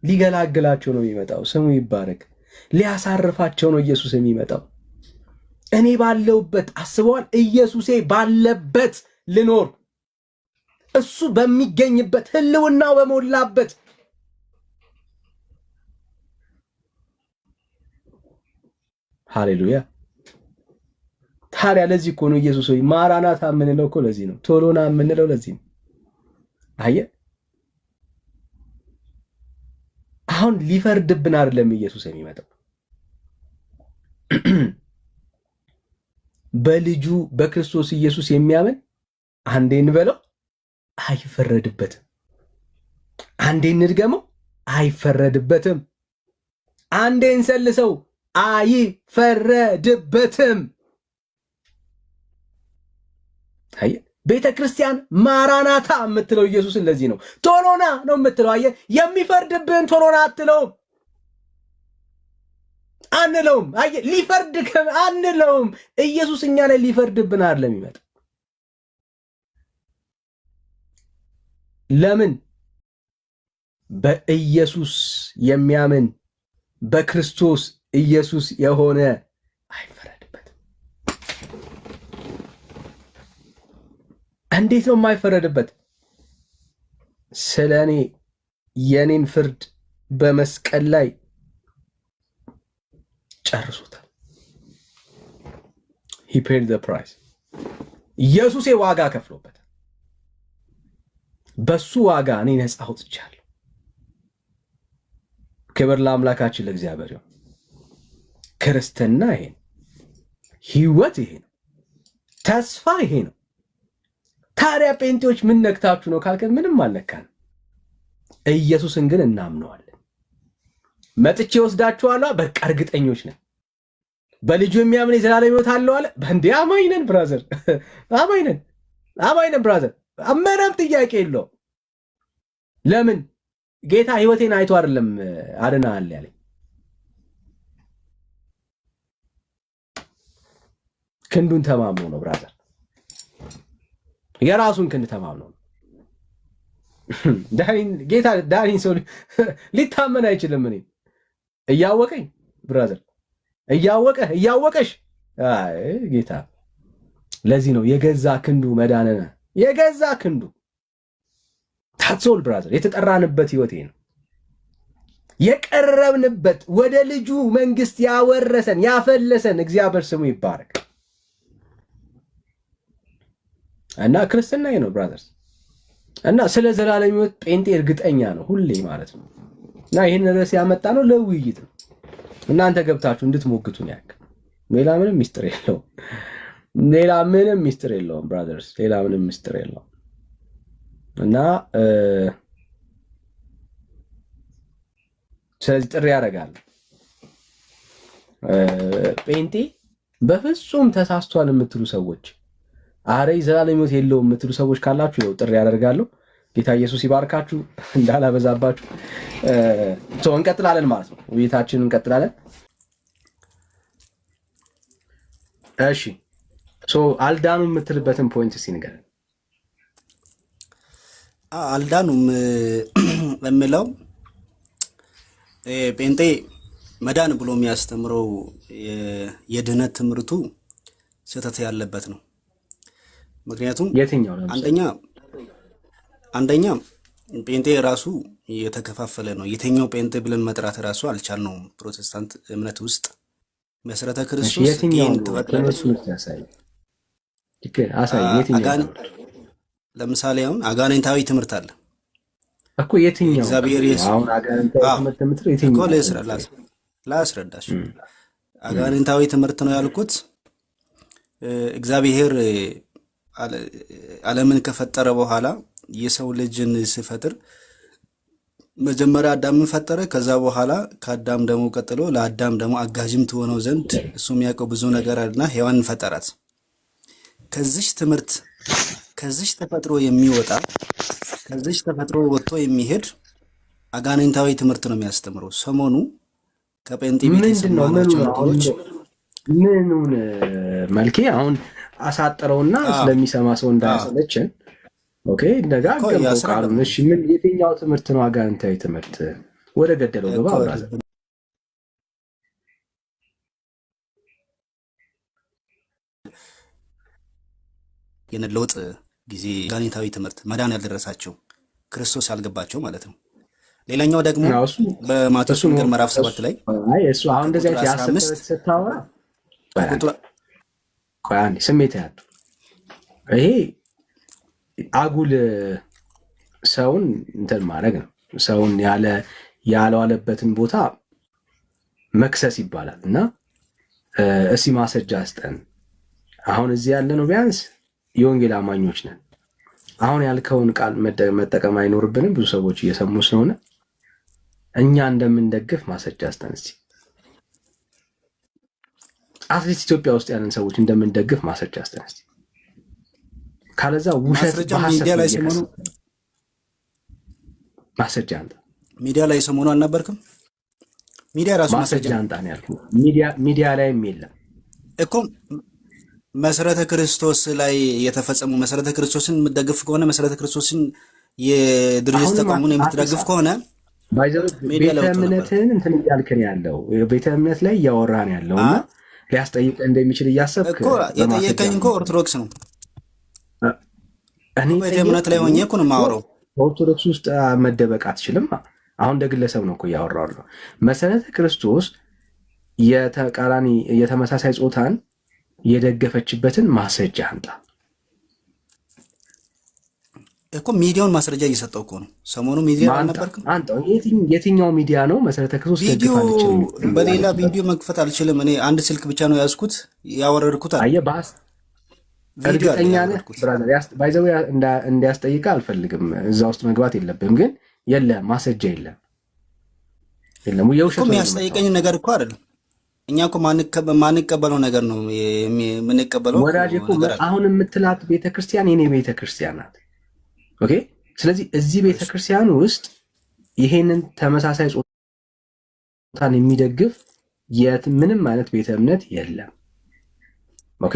S1: ሊገላግላቸው ነው የሚመጣው። ስሙ ይባረክ። ሊያሳርፋቸው ነው ኢየሱስ የሚመጣው። እኔ ባለውበት አስበዋል። ኢየሱሴ ባለበት ልኖር፣ እሱ በሚገኝበት ህልውናው በሞላበት ሃሌሉያ። ታዲያ ለዚህ እኮ ነው ኢየሱስ ሆይ ማራናታ የምንለው እኮ ለዚህ ነው። ቶሎና የምንለው ለዚህ ነው። አየ አሁን ሊፈርድብን አይደለም ኢየሱስ የሚመጣው። በልጁ በክርስቶስ ኢየሱስ የሚያምን አንዴ እንበለው አይፈረድበትም፣ አንዴ እንድገመው አይፈረድበትም፣ አንዴ እንሰልሰው አይፈረድበትም። አየ ቤተ ክርስቲያን ማራናታ የምትለው ኢየሱስን ለዚህ ነው። ቶሎና ነው የምትለው። አየ የሚፈርድብን ቶሎና አትለውም አንለውም። አየ ሊፈርድ አንለውም። ኢየሱስ እኛ ላይ ሊፈርድብን አይደለም የሚመጣ። ለምን? በኢየሱስ የሚያምን በክርስቶስ ኢየሱስ የሆነ አይፈረድበትም። እንዴት ነው የማይፈረድበት? ስለኔ የኔን ፍርድ በመስቀል ላይ ጨርሶታል። he paid the price። ኢየሱስ ዋጋ ከፍሎበታል። በሱ ዋጋ እኔ ነፃ አውጥቻለሁ። ክብር ለአምላካችን ለእግዚአብሔር ይሁን። ክርስትና ይሄ ነው፣ ህይወት ይሄ ነው፣ ተስፋ ይሄ ነው። ታዲያ ጴንጤዎች ምን ነክታችሁ ነው ካልከን፣ ምንም አልነካን። ኢየሱስን ግን እናምነዋለን። መጥቼ ወስዳችኋለሁ፣ በቃ እርግጠኞች ነን። በልጁ የሚያምን የዘላለም ሕይወት አለው አለ። በእንዴ አማኝ ነን ብራዘር፣ አማኝ ነን ብራዘር። ምንም ጥያቄ የለውም። ለምን? ጌታ ህይወቴን አይቶ አይደለም አድናል ያለኝ፣ ክንዱን ተማምኖ ነው ብራዘር። የራሱን ክንድ ተማምኖ ነው። ጌታ ዳኒን ሰው ሊታመን አይችልም። እኔ እያወቀኝ ብራዘር እያወቀሽ ጌታ ለዚህ ነው የገዛ ክንዱ መዳነነ የገዛ ክንዱ ታሶል ብራዘር የተጠራንበት ህይወቴ ነው የቀረብንበት ወደ ልጁ መንግስት ያወረሰን ያፈለሰን እግዚአብሔር ስሙ ይባረክ። እና ክርስትናዬ ነው ብራዘርስ። እና ስለ ዘላለም ህይወት ጴንጤ እርግጠኛ ነው ሁሌ ማለት ነው። እና ይሄን ርዕስ ያመጣ ነው ለውይይት ነው። እናንተ ገብታችሁ እንድትሞግቱን ያክል ሌላ ምንም ሚስጥር የለውም። ሌላ ምንም ሚስጥር የለውም ብራዘርስ፣ ሌላ ምንም ሚስጥር የለውም። እና ስለዚህ ጥሪ ያደርጋል ጴንጤ በፍጹም ተሳስቷል የምትሉ ሰዎች፣ አረ ዘላለም ህይወት የለውም የምትሉ ሰዎች ካላችሁ ነው ጥሪ ያደርጋለሁ። ጌታ ኢየሱስ ይባርካችሁ እንዳላበዛባችሁ። እንቀጥላለን ማለት ነው፣ ውይይታችንን እንቀጥላለን። እሺ አልዳኑ የምትልበትን ፖይንት እስኪ ንገረን።
S2: አልዳኑም የምለው ጴንጤ መዳን ብሎ የሚያስተምረው የድህነት ትምህርቱ ስህተት ያለበት ነው። ምክንያቱም
S1: የትኛው
S2: አንደኛ ጴንጤ ራሱ የተከፋፈለ ነው። የትኛው ጴንጤ ብለን መጥራት ራሱ አልቻልነውም። ፕሮቴስታንት እምነት ውስጥ መሰረተ ክርስቶስ ለምሳሌ አሁን አጋንንታዊ ትምህርት አለ
S1: እኮ። የትኛው
S2: እግዚአብሔር
S1: አሁን አጋንንታዊ ትምህርት የትኛው
S2: ላስረዳሽ። አጋንንታዊ ትምህርት ነው ያልኩት እግዚአብሔር ዓለምን ከፈጠረ በኋላ የሰው ልጅን ሲፈጥር መጀመሪያ አዳምን ፈጠረ። ከዛ በኋላ ከአዳም ደግሞ ቀጥሎ ለአዳም ደግሞ አጋዥም ትሆነው ዘንድ እሱ የሚያውቀው ብዙ ነገር አለና ሔዋንን ፈጠራት። ከዚች ትምህርት ከዚች ተፈጥሮ የሚወጣ ከዚች ተፈጥሮ ወጥቶ የሚሄድ አጋንንታዊ ትምህርት ነው የሚያስተምረው። ሰሞኑ ከጴንጤ ቤት የሰማናቸው ነገሮች
S1: ምኑን መልኬ አሁን አሳጥረውና ስለሚሰማ ሰው እንዳያሰለችን። ኦኬ እንደጋ ገምተው እሺ ምን የትኛው ትምህርት ነው አጋንንታዊ ትምህርት? ወደ ገደለው ገባ አውራዘ
S2: የነለውጥ ጊዜ አጋንንታዊ ትምህርት መዳን ያልደረሳቸው ክርስቶስ ያልገባቸው ማለት ነው። ሌላኛው ደግሞ በማቴዎስ ወንጌል ምዕራፍ 7 ላይ
S1: እሱ አሁን እንደዚህ አይነት ያሰበበት ስታወራ ቆያን ስሜት ያጡ ይሄ አጉል ሰውን እንትን ማድረግ ነው። ሰውን ያለዋለበትን ቦታ መክሰስ ይባላል። እና እስኪ ማስረጃ አስጠን። አሁን እዚህ ያለ ነው ቢያንስ የወንጌል አማኞች ነን። አሁን ያልከውን ቃል መጠቀም አይኖርብንም፣ ብዙ ሰዎች እየሰሙ ስለሆነ እኛ እንደምንደግፍ ማስረጃ አስጠን። እስኪ አትሊስት ኢትዮጵያ ውስጥ ያለን ሰዎች እንደምንደግፍ ማስረጃ አስጠን። እስኪ ካለዛ ውሸት
S2: ሚዲያ ላይ ሰሞኑ
S1: ማስረጃ አንተ
S2: ሚዲያ ላይ ሰሞኑ አልነበርክም? ሚዲያ ራሱ
S1: ማስረጃ አንተ ነው ያልኩህ። ሚዲያ ላይም የለም
S2: እኮ መሰረተ ክርስቶስ ላይ የተፈጸሙ መሰረተ ክርስቶስን የምትደግፍ ከሆነ መሰረተ ክርስቶስን የድርጅት ተቋሙን የምትደግፍ ከሆነ
S1: ቤተ እምነትን እንትን እያልክን ያለው ቤተ እምነት ላይ እያወራን ያለው እና ሊያስጠይቅ እንደሚችል እያሰብክ
S2: እኮ የጠየቀኝ እኮ ኦርቶዶክስ ነው። እኔ ቤተ እምነት ላይ ሆኜ እኮ ነው የማወራው።
S1: ኦርቶዶክስ ውስጥ መደበቅ አትችልም። አሁን እንደ ግለሰብ ነው እኮ እያወራሁ። መሰረተ ክርስቶስ የተቃራኒ የተመሳሳይ ጾታን የደገፈችበትን ማስረጃ አምጣ
S2: እኮ። ሚዲያውን ማስረጃ እየሰጠው እኮ ነው። ሰሞኑ ሚዲያ አልነበርክም አንተ?
S1: የትኛው ሚዲያ ነው መሰረተ ክርስቶስ ደግፋለች?
S2: በሌላ ቪዲዮ መክፈት አልችልም እኔ። አንድ ስልክ ብቻ ነው ያዝኩት ያወረድኩት።
S1: አየህ ባስ እርግጠኛ ነህ ብራዘር? ባይዘው እንዲያስጠይቅህ አልፈልግም። እዛ ውስጥ መግባት የለብህም። ግን የለም ማስረጃ የለም። የውሸት
S2: እኮ የሚያስጠይቀኝ ነገር እኮ አይደለም። እኛ እኮ ማንቀበለው ነገር ነው የምንቀበለው።
S1: ወዳጅ እኮ አሁን የምትላት ቤተክርስቲያን የኔ ቤተክርስቲያን ናት። ኦኬ። ስለዚህ እዚህ ቤተክርስቲያን ውስጥ ይሄንን ተመሳሳይ ጾታን የሚደግፍ ምንም አይነት ቤተ እምነት የለም። ኦኬ።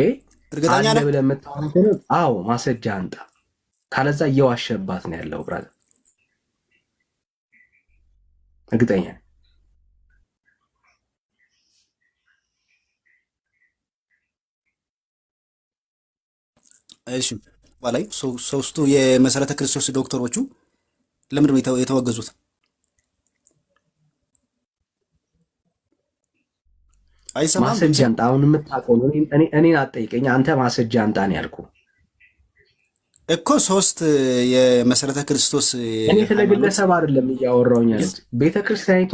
S2: እርግጠኛ ነህ
S1: ብለህ የምታወራው? አዎ ማስረጃ አንጣ፣ ካለዛ እየዋሸባት ነው ያለው ብራዘር። እርግጠኛ።
S2: እሺ ላይ ሶስቱ የመሰረተ ክርስቶስ ዶክተሮቹ ለምንድን ነው የተወገዙት? አይሰማም?
S1: ማስረጃ አምጣ። አሁን የምታውቀው እኔን አትጠይቀኝ። አንተ ማስረጃ አምጣ ነው ያልኩህ
S2: እኮ። ሶስት የመሰረተ ክርስቶስ
S1: እኔ ስለ ግለሰብ አይደለም እያወራሁኝ ያሉት። ቤተክርስቲያኒቷ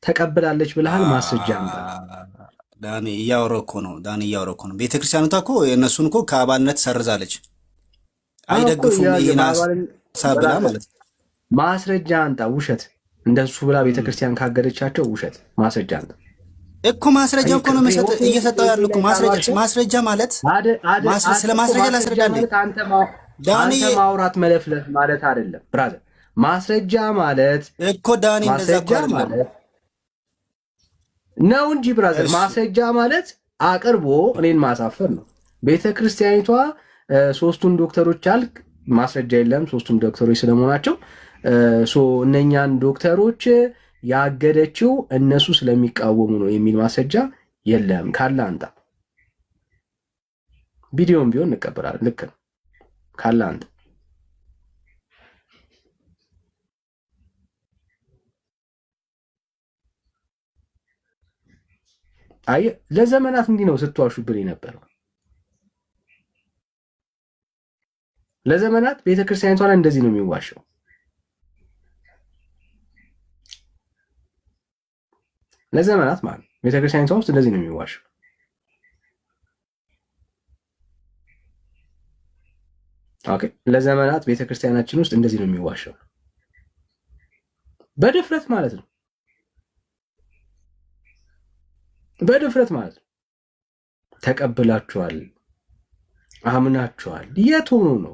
S1: ተቀብላለች ብለሃል። ማስረጃ አምጣ።
S2: ዳኒ እያወራሁ እኮ ነው። ቤተክርስቲያኒቷ እኮ የእነሱን እኮ ከአባልነት ሰርዛለች። አይደግፉም ይሄን ሀሳብ ብላ ማለት ነው።
S1: ማስረጃ አንጣ። ውሸት እንደሱ ብላ ቤተክርስቲያን ካገደቻቸው ውሸት። ማስረጃ አንጣ
S2: እኮ። ማስረጃ እኮ ነው እየሰጠው ያለው እኮ ማስረጃ ማለት ስለ ማስረጃ ላስረዳ እንዴ ዳኒ።
S1: አንተ ማውራት መለፍለፍ ማለት አይደለም ብራዘር። ማስረጃ ማለት
S2: እኮ ዳኒ እንደዛ እኮ
S1: ማለት ነው እንጂ ብራዘር። ማስረጃ ማለት አቅርቦ እኔን ማሳፈር ነው። ቤተክርስቲያኒቷ ሶስቱን ዶክተሮች አልክ፣ ማስረጃ የለም ሶስቱም ዶክተሮች ስለመሆናቸው። እነኛን ዶክተሮች ያገደችው እነሱ ስለሚቃወሙ ነው የሚል ማስረጃ የለም። ካለ አንጣ። ቪዲዮም ቢሆን እንቀበላለን። ልክ ነው። ካለ አንጣ። አየህ፣ ለዘመናት እንዲህ ነው ስትዋሹብን የነበረው። ለዘመናት ቤተክርስቲያኒቷ ላይ እንደዚህ ነው የሚዋሸው። ለዘመናት ማለት ቤተክርስቲያኒቷ ውስጥ እንደዚህ ነው የሚዋሸው። ኦኬ፣ ለዘመናት ቤተክርስቲያናችን ውስጥ እንደዚህ ነው የሚዋሸው። በድፍረት ማለት ነው። በድፍረት ማለት ነው። ተቀብላችኋል፣ አምናችኋል። የት ሆኖ ነው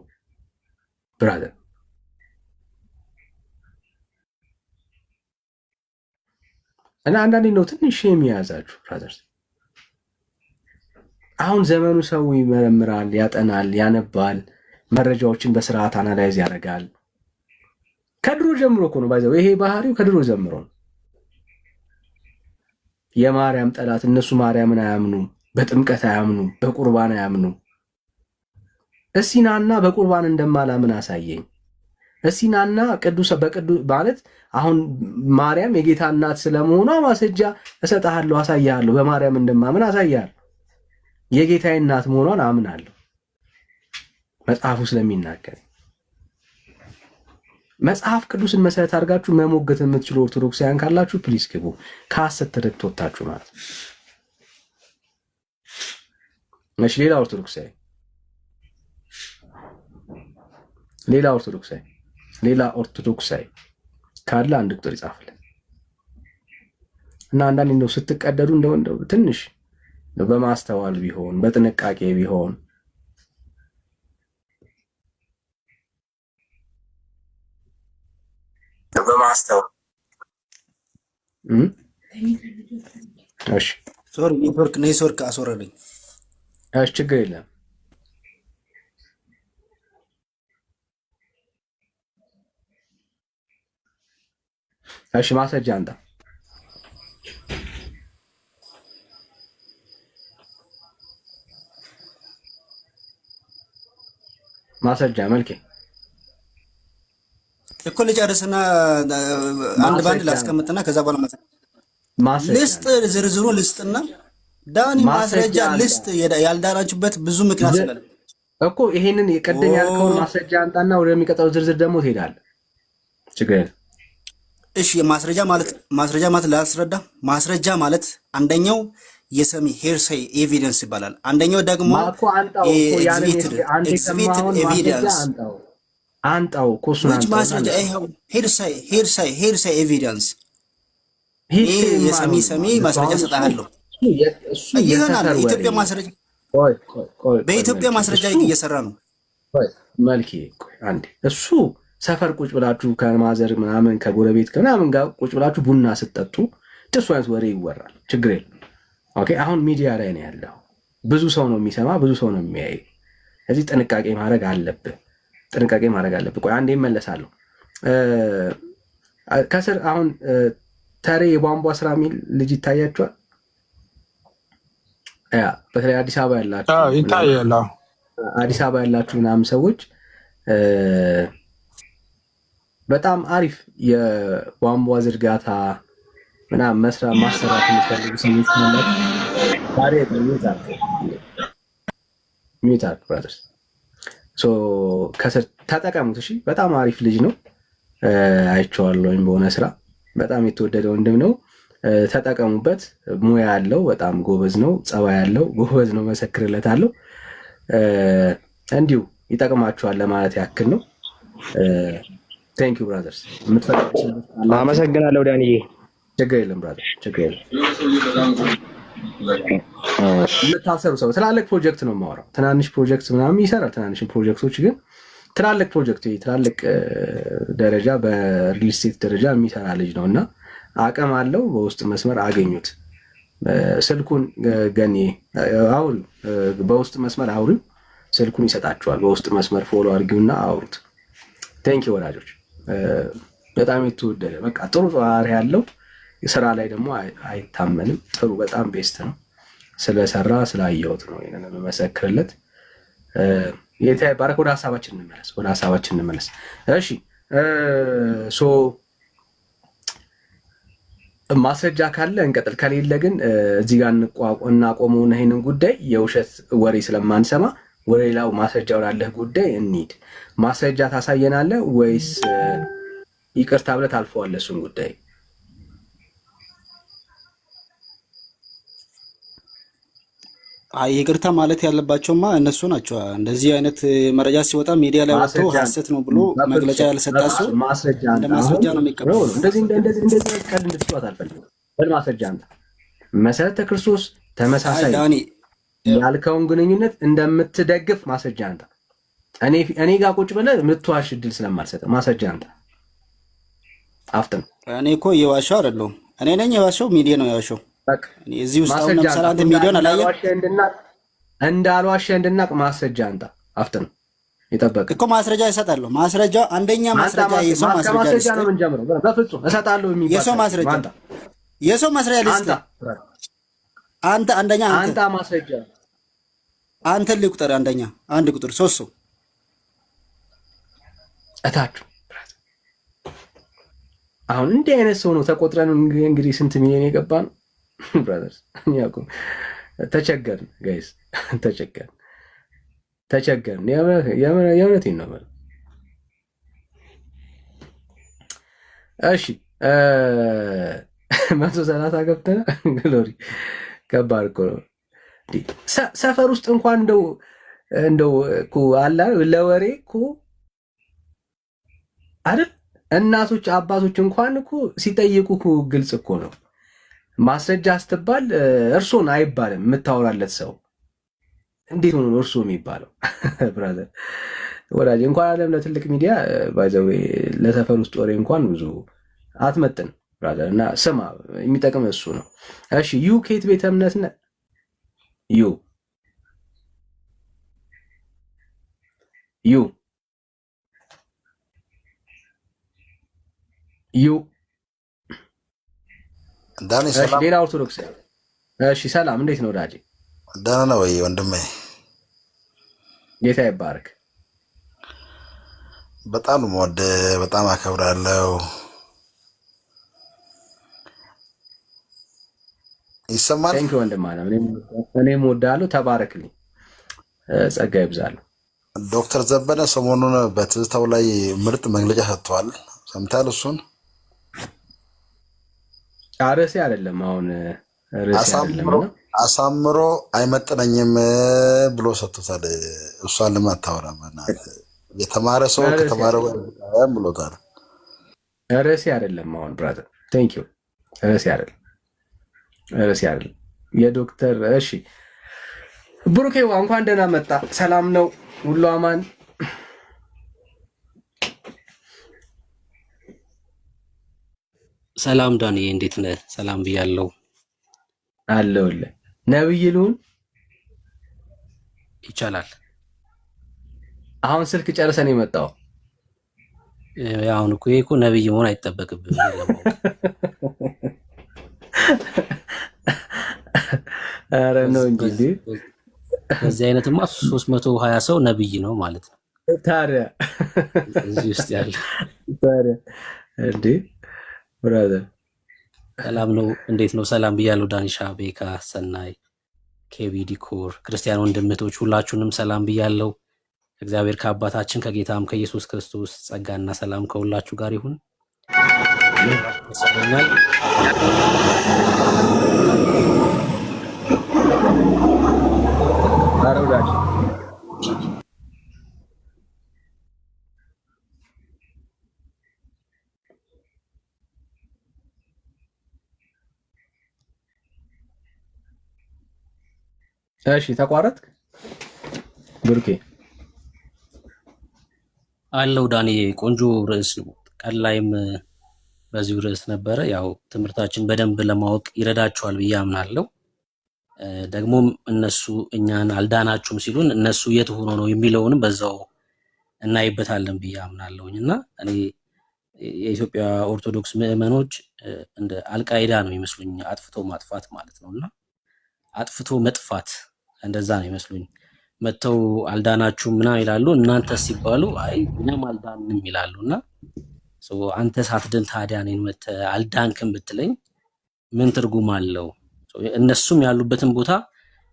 S1: ብራዘር? እና አንዳንዴ ነው ትንሽ የሚያዛችሁ ብራዘር። አሁን ዘመኑ ሰው ይመረምራል፣ ያጠናል፣ ያነባል፣ መረጃዎችን በስርዓት አናላይዝ ያደርጋል። ከድሮ ጀምሮ እኮ ነው ባይዘው። ይሄ ባህሪው ከድሮ ጀምሮ ነው። የማርያም ጠላት እነሱ ማርያምን አያምኑ፣ በጥምቀት አያምኑ፣ በቁርባን አያምኑ። እስኪናና በቁርባን እንደማላምን አሳየኝ። እስኪናና ቅዱስ ማለት አሁን ማርያም የጌታ እናት ስለመሆኗ ማስረጃ እሰጥሃለሁ፣ አሳያለሁ። በማርያም እንደማምን አሳያለሁ። የጌታዬ እናት መሆኗን አምናለሁ መጽሐፉ ስለሚናገር። መጽሐፍ ቅዱስን መሰረት አድርጋችሁ መሞገት የምትችሉ ኦርቶዶክሳውያን ካላችሁ ፕሊስ ግቡ። ከሐሰት ትርክት ወጣችሁ ማለት ነው። እሺ፣ ሌላ ኦርቶዶክሳዊ ካለ አንድ ቁጥር ይጻፍልን እና አንዳንዴ እንደው ስትቀደዱ እንደው ትንሽ በማስተዋል ቢሆን በጥንቃቄ ቢሆን በማስተዋል እሺ።
S2: ሶሪ ኔትወርክ አስወረደኝ።
S1: እሺ፣ ችግር የለም። እሺ፣ ማስረጃ አንጣ። ማስረጃ መልኬ
S2: እኮ ልጨርስና አንድ ባንድ ላስቀምጥና ከዛ በኋላ ልስጥ፣ ዝርዝሩ ልስጥና ዳኒ ማስረጃ ልስጥ። ያልዳናችሁበት ብዙ ምክንያት ስላለ
S1: እኮ ይሄንን የቀደም ያልከውን ማስረጃ አንጣና ወደሚቀጥለው ዝርዝር ደግሞ ትሄዳለህ። ችግር የለም።
S2: እሺ፣ ማስረጃ ማለት ላስረዳ። ማስረጃ ማለት አንደኛው የሰሚ ሄርሳይ ኤቪደንስ ይባላል። አንደኛው ደግሞ ኤግዚቢትድ ኤቪደንስ
S1: አንጣው ኮሱን
S2: አንጣው ማስረጃ ይሄው ሄርሳይ ኤቪደንስ የሰሚ ማስረጃ ሰጣለሁ ይሆናል። ኢትዮጵያ ማስረጃ በኢትዮጵያ ማስረጃ እየሰራ ነው።
S1: መልኬ አንዴ እሱ ሰፈር ቁጭ ብላችሁ ከማዘር ምናምን ከጎረቤት ከምናምን ጋር ቁጭ ብላችሁ ቡና ስትጠጡ ደስ አይነት ወሬ ይወራል። ችግር የለም። ኦኬ፣ አሁን ሚዲያ ላይ ነው ያለው። ብዙ ሰው ነው የሚሰማ፣ ብዙ ሰው ነው የሚያይ። እዚህ ጥንቃቄ ማድረግ አለብህ። ቆይ አንዴ እመለሳለሁ። ከስር አሁን ተሬ የቧንቧ ስራ የሚል ልጅ ይታያችኋል? ያ በተለይ አዲስ አበባ ያላችሁ
S5: ይታያል።
S1: አዲስ አበባ ያላችሁ ምናምን ሰዎች በጣም አሪፍ የቧንቧ ዝርጋታ ምናምን ማሰራት የሚፈልጉ ሰዎች ማለት ዛሬ ሚዩት ብራዘርስ ከስር ተጠቀሙት። እሺ በጣም አሪፍ ልጅ ነው። አይቼዋለሁኝ በሆነ ስራ በጣም የተወደደ ወንድም ነው። ተጠቀሙበት። ሙያ ያለው በጣም ጎበዝ ነው። ጸባይ ያለው ጎበዝ ነው። መሰክርለታለሁ። እንዲሁ ይጠቅማችኋል ለማለት ያክል ነው። ቴንክ ዩ ብራዘርስ።
S6: አመሰግናለሁ ዳንዬ።
S1: ችግር የለም ብራዘር፣ ችግር የለም። የምታሰሩ ሰው ትላልቅ ፕሮጀክት ነው የማወራው። ትናንሽ ፕሮጀክት ምናምን ይሰራል። ትናንሽ ፕሮጀክቶች ግን ትላልቅ ፕሮጀክት ትላልቅ ደረጃ በሪል ስቴት ደረጃ የሚሰራ ልጅ ነው እና አቅም አለው። በውስጥ መስመር አገኙት። ስልኩን ገኔ አውሪው፣ በውስጥ መስመር አውሪው፣ ስልኩን ይሰጣችኋል። በውስጥ መስመር ፎሎ አድርጊውና አውሩት። ቴንክ ዩ ወዳጆች። በጣም የተወደደ በቃ ጥሩ ጸባሪ ያለው ስራ ላይ ደግሞ አይታመንም። ጥሩ በጣም ቤስት ነው። ስለሰራ ስላየሁት ነው ይሄንን የምመሰክርለት። ባረክ። ወደ ሀሳባችን እንመለስ። እሺ ሶ ማስረጃ ካለ እንቀጥል፣ ከሌለ ግን እዚህ ጋር እናቆመውና ይሄንን ጉዳይ የውሸት ወሬ ስለማንሰማ ወደ ሌላው ማስረጃ ወዳለህ ጉዳይ እንሂድ። ማስረጃ ታሳየናለህ ወይስ ይቅርታ ብለህ ታልፈዋለህ እሱን ጉዳይ?
S2: ይቅርታ ማለት ያለባቸውማ እነሱ ናቸው። እንደዚህ አይነት መረጃ ሲወጣ ሚዲያ ላይ ወጥቶ ሐሰት ነው ብሎ መግለጫ ያልሰጣ ሰው እንደ ማስረጃ ነው የሚቀበለው።
S1: እንደዚህ ቀልድ እንድትጫወት አልፈልግም። በማስረጃ አንተ መሰረተ ክርስቶስ ተመሳሳይ ያልከውን ግንኙነት እንደምትደግፍ ማስረጃ አንተ እኔ ጋር ቁጭ ብለህ የምትዋሽ እድል ስለማልሰጥ ማስረጃ አንተ አፍጥን።
S2: እኔ እኮ የዋሻው አይደለሁም። እኔ ነኝ የዋሻው፣ ሚዲያ ነው የዋሻው። እዚህ ውስጥ አሁን ለምሳሌ አንተ ሚሊዮን አላየህ
S1: እንዳልዋሸ እንድናቅ ማስረጃ አንተ አፍጥን። ይጠበቅ
S2: እኮ ማስረጃ ይሰጣለሁ። ማስረጃ አንደኛ ማስረጃ የሰው ማስረጃ
S1: ነው የምንጀምረው። በፍጹም እሰጣለሁ የሚባል
S2: የሰው ማስረጃ ልስጥ። አንተ አንደኛ
S1: አንተ ማስረጃ
S2: አንተ ልቁጠር። አንደኛ አንድ ቁጥር 3 ሰው
S1: እታችሁ አሁን እንዲህ አይነት ሰው ነው ተቆጥረን እንግዲህ ስንት ሚሊዮን የገባ ነው ብራዘርስ። ተቸገርን ጋይስ፣ ተቸገርን። የእውነቴን ነው ማለት። እሺ 130 ገብተና ግሎሪ ከባድ እኮ ነው። ሰፈር ውስጥ እንኳን እንደው እኮ አላ ለወሬ እኮ አይደል እናቶች አባቶች እንኳን እኮ ሲጠይቁ እኮ ግልጽ እኮ ነው። ማስረጃ ስትባል እርሶን አይባልም። የምታወራለት ሰው እንዴት ሆኖ እርሶ የሚባለው? ብራዘር ወዳጅ እንኳን አለም ለትልቅ ሚዲያ ባይዘዌ ለሰፈር ውስጥ ወሬ እንኳን ብዙ አትመጥን ብራዘር። እና ስማ የሚጠቅም እሱ ነው። እሺ ዩ ከየት ቤተ እምነት ነህ? ዩ
S7: ዳኒ ሰላም።
S1: ሌላ ኦርቶዶክስ። እሺ ሰላም፣ እንዴት ነው ወዳጄ?
S7: ደህና ነው ወይ ወንድሜ?
S1: ጌታ ይባረክ።
S7: በጣም ነው የምወድህ፣ በጣም አከብራለሁ። ይሰማል?
S1: ቴንክ ወንድም አለ። እኔም እወድሃለሁ። ተባረክልኝ፣ ጸጋ ይብዛል።
S7: ዶክተር ዘበነ ሰሞኑን በትዝታው ላይ ምርጥ መግለጫ ሰጥተዋል። ሰምተሃል? እሱን
S1: ርዕሴ አይደለም አሁን ርዕሴ አይደለም።
S7: አሳምሮ አይመጥነኝም ብሎ ሰጥቶታል። እሷን ለምን አታወራም? የተማረ ሰው ከተማረው ብሎታል።
S1: ርዕሴ አይደለም አሁን ብራዘር። ቴንክ ዩ። ርዕሴ አይደለም የዶክተር እሺ ብሩኬዋ እንኳን ደህና መጣ። ሰላም ነው? ሁሉ አማን?
S8: ሰላም ዳንዬ፣ እንዴት ነህ? ሰላም ብያለሁ።
S1: አለሁልህ። ነብይ ልሁን?
S8: ይቻላል።
S1: አሁን ስልክ ጨርሰን የመጣው
S8: አሁን እኮ ነብይ መሆን አይጠበቅብህም።
S1: ኧረ ነው እንጂ
S8: በዚህ አይነትማ 320 ሰው ነብይ ነው ማለት ነው።
S1: ታዲያ
S8: እዚህ ውስጥ ያለ
S1: ታዲያ እንዴ ብራዘር
S8: ሰላም ነው። እንዴት ነው? ሰላም ብያለሁ። ዳንሻ፣ ቤካ፣ ሰናይ፣ ኬቢ፣ ዲኮር፣ ክርስቲያን ወንድምቶች ሁላችሁንም ሰላም ብያለሁ። እግዚአብሔር ከአባታችን ከጌታም ከኢየሱስ ክርስቶስ ጸጋና ሰላም ከሁላችሁ ጋር ይሁን። ይሰማኛል?
S1: አረውዳች እሺ ተቋረጥክ ብሩኬ?
S8: አለው ዳኒ፣ ቆንጆ ርዕስ ነው። ቀን ላይም በዚሁ ርዕስ ነበረ። ያው ትምህርታችን በደንብ ለማወቅ ይረዳችኋል ብዬ አምናለሁ። ደግሞም እነሱ እኛን አልዳናችሁም ሲሉን እነሱ የት ሆኖ ነው የሚለውንም በዛው እናይበታለን ብዬ አምናለሁኝ። እና እኔ የኢትዮጵያ ኦርቶዶክስ ምዕመኖች እንደ አልቃይዳ ነው ይመስሉኝ፣ አጥፍቶ ማጥፋት ማለት ነው። እና አጥፍቶ መጥፋት እንደዛ ነው ይመስሉኝ። መተው አልዳናችሁም ምናምን ይላሉ። እናንተ ሲባሉ አይ እኛም አልዳንም ይላሉ። እና አንተ ሳትድን ታዲያ እኔን መተህ አልዳንክም ብትለኝ ምን ትርጉም አለው? እነሱም ያሉበትን ቦታ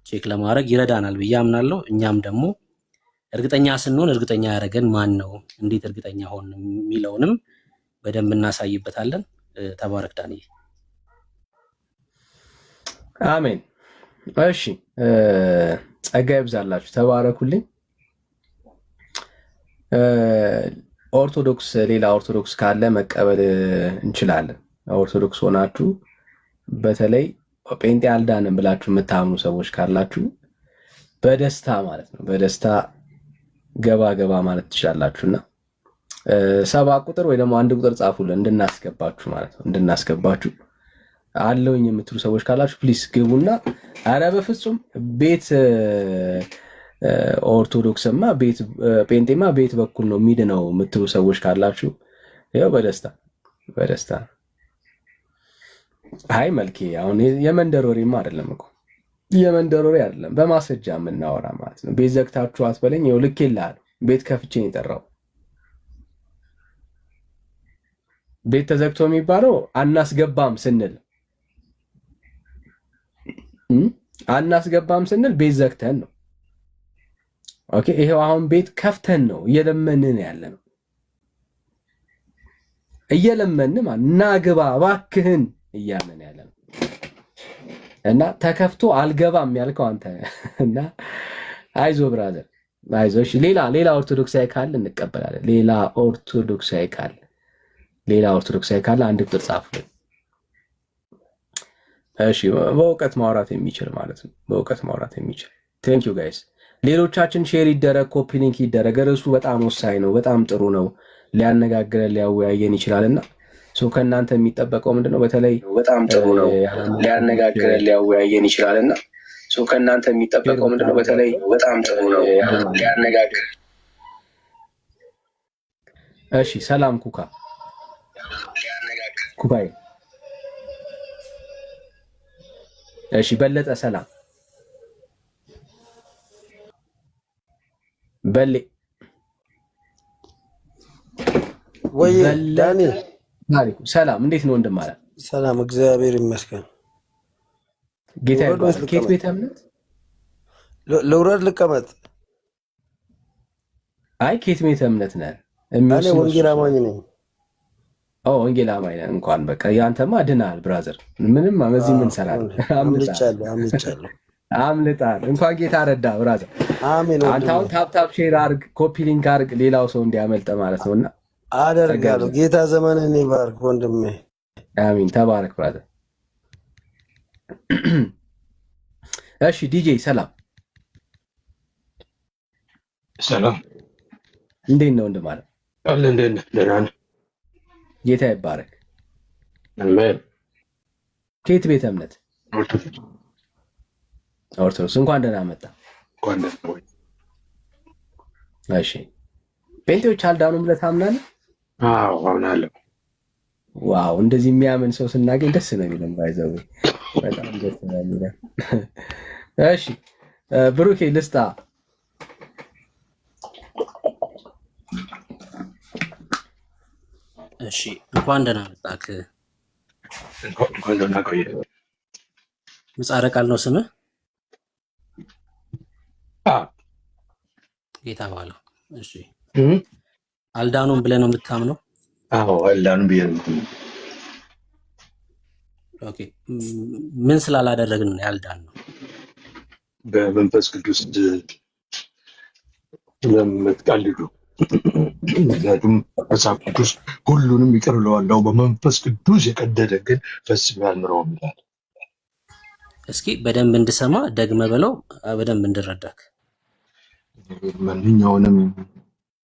S8: ቼክ ለማድረግ ይረዳናል ብዬ አምናለሁ። እኛም ደግሞ እርግጠኛ ስንሆን እርግጠኛ ያደረገን ማን ነው፣ እንዴት እርግጠኛ ሆን የሚለውንም በደንብ እናሳይበታለን። ተባረክ ዳንኤ።
S1: አሜን። እሺ ጸጋ ይብዛላችሁ፣ ተባረኩልኝ። ኦርቶዶክስ ሌላ ኦርቶዶክስ ካለ መቀበል እንችላለን። ኦርቶዶክስ ሆናችሁ በተለይ ጴንጤ አልዳንም ብላችሁ የምታምኑ ሰዎች ካላችሁ በደስታ ማለት ነው በደስታ ገባ ገባ ማለት ትችላላችሁና 7 ቁጥር ወይ ደግሞ 1 ቁጥር ጻፉልን እንድናስገባችሁ ማለት ነው። እንድናስገባችሁ አለውኝ የምትሉ ሰዎች ካላችሁ ፕሊስ ግቡና፣ አረ በፍጹም ቤት ኦርቶዶክስማ ቤት ጴንጤማ ቤት በኩል ነው ሚድ ነው የምትሉ ሰዎች ካላችሁ ያው በደስታ አይ መልኬ አሁን የመንደር ወሬማ አይደለም እኮ የመንደር ወሬ አይደለም፣ በማስረጃ የምናወራ ማለት ነው። ቤት ዘግታችሁ አትበለኝ። ይኸው ልክ ይላል። ቤት ከፍቼ ነው የጠራው። ቤት ተዘግቶ የሚባለው አናስገባም ስንል ቤት ዘግተን ነው። ኦኬ ይሄው አሁን ቤት ከፍተን ነው እየለመንን ያለ ነው። እየለመንን ናግባ እባክህን እያለን ያለ ነው። እና ተከፍቶ አልገባም ያልከው አንተ እና አይዞ ብራዘር አይዞ። እሺ ሌላ ኦርቶዶክሳዊ ካለ እንቀበላለን። ሌላ ኦርቶዶክሳዊ ካለ 1 ቁጥር ጻፉልን። እሺ በእውቀት ማውራት የሚችል ማለት ነው። በእውቀት ማውራት የሚችል ቴንክ ዩ ጋይስ። ሌሎቻችን ሼር ይደረግ፣ ኮፒ ሊንክ ይደረግ። ርዕሱ በጣም ወሳኝ ነው፣ በጣም ጥሩ ነው፣ ሊያነጋግረን ሊያወያየን ይችላልና ከእናንተ የሚጠበቀው ምንድነው? በተለይ በጣም ጥሩ ነው፣ ሊያነጋግረን ሊያወያየን ይችላልና ከእናንተ የሚጠበቀው ምንድነው? በተለይ በጣም ጥሩ ነው፣ ሊያነጋግረን። እሺ ሰላም ኩባይ። እሺ በለጠ ሰላም በሌ
S5: ወይ ዳኒ
S1: ታሪኩ ሰላም፣ እንዴት ነው እንደማለት?
S5: ሰላም እግዚአብሔር ይመስገን።
S1: ጌታ ይባርክ። ከየት ቤተ እምነት
S5: ልውረድ ልቀመጥ?
S1: አይ ከየት ቤተ እምነት ነህ?
S5: እኔ ወንጌል አማኝ ነኝ።
S1: ወንጌል አማኝ ነህ? እንኳን በቃ ያንተማ ድናል ብራዘር። ምንም እዚህ ምን ሰራለህ? አምልጣል። እንኳን ጌታ ረዳ ብራዘር።
S5: አሜን።
S1: አንተ አሁን ታፕ ሼር አርግ፣ ኮፒ ሊንክ አርግ፣ ሌላው ሰው እንዲያመልጥ ማለት ነውና
S5: አደርጋለሁ። ጌታ ዘመንን ይባርክ ወንድሜ።
S1: አሜን። ተባረክ ብራዘር። እሺ ዲጄ ሰላም እንዴት ነው እንደማለት?
S6: ደህና ነህ?
S1: ጌታ ይባረክ።
S6: አሜን።
S1: ከየት ቤተ እምነት? ኦርቶዶክስ። እንኳን ደህና መጣ። እሺ ጴንጤዎች አልዳኑም ብለህ ታምናለህ?
S6: አዎ አምናለሁ።
S1: ዋው እንደዚህ የሚያምን ሰው ስናገኝ ደስ ነው የሚለን። ባይዘው በጣም ደስ ነው የሚለን። እሺ ብሩኬ ልስጣ።
S8: እሺ እንኳን ደህና መጣክ።
S6: እንኳን ደህና ቆየ።
S8: ምጻረ ቃል ነው ስምህ?
S6: አዎ
S8: ጌታ ባለው። እሺ አልዳኑም ብለህ ነው የምታምነው?
S6: አዎ አልዳኑም ብዬ ነው።
S8: ኦኬ ምን ስላላደረግን ነው ያልዳን ነው?
S6: በመንፈስ ቅዱስ ለምትቀልዱ። ምክንያቱም መጽሐፍ ቅዱስ ሁሉንም ይቅር እለዋለሁ በመንፈስ ቅዱስ የቀደደ ግን ፈጽሞ አልምረውም ይላል።
S8: እስኪ በደንብ እንድሰማ ደግመህ በለው፣ በደንብ እንድረዳክ።
S6: ማንኛውንም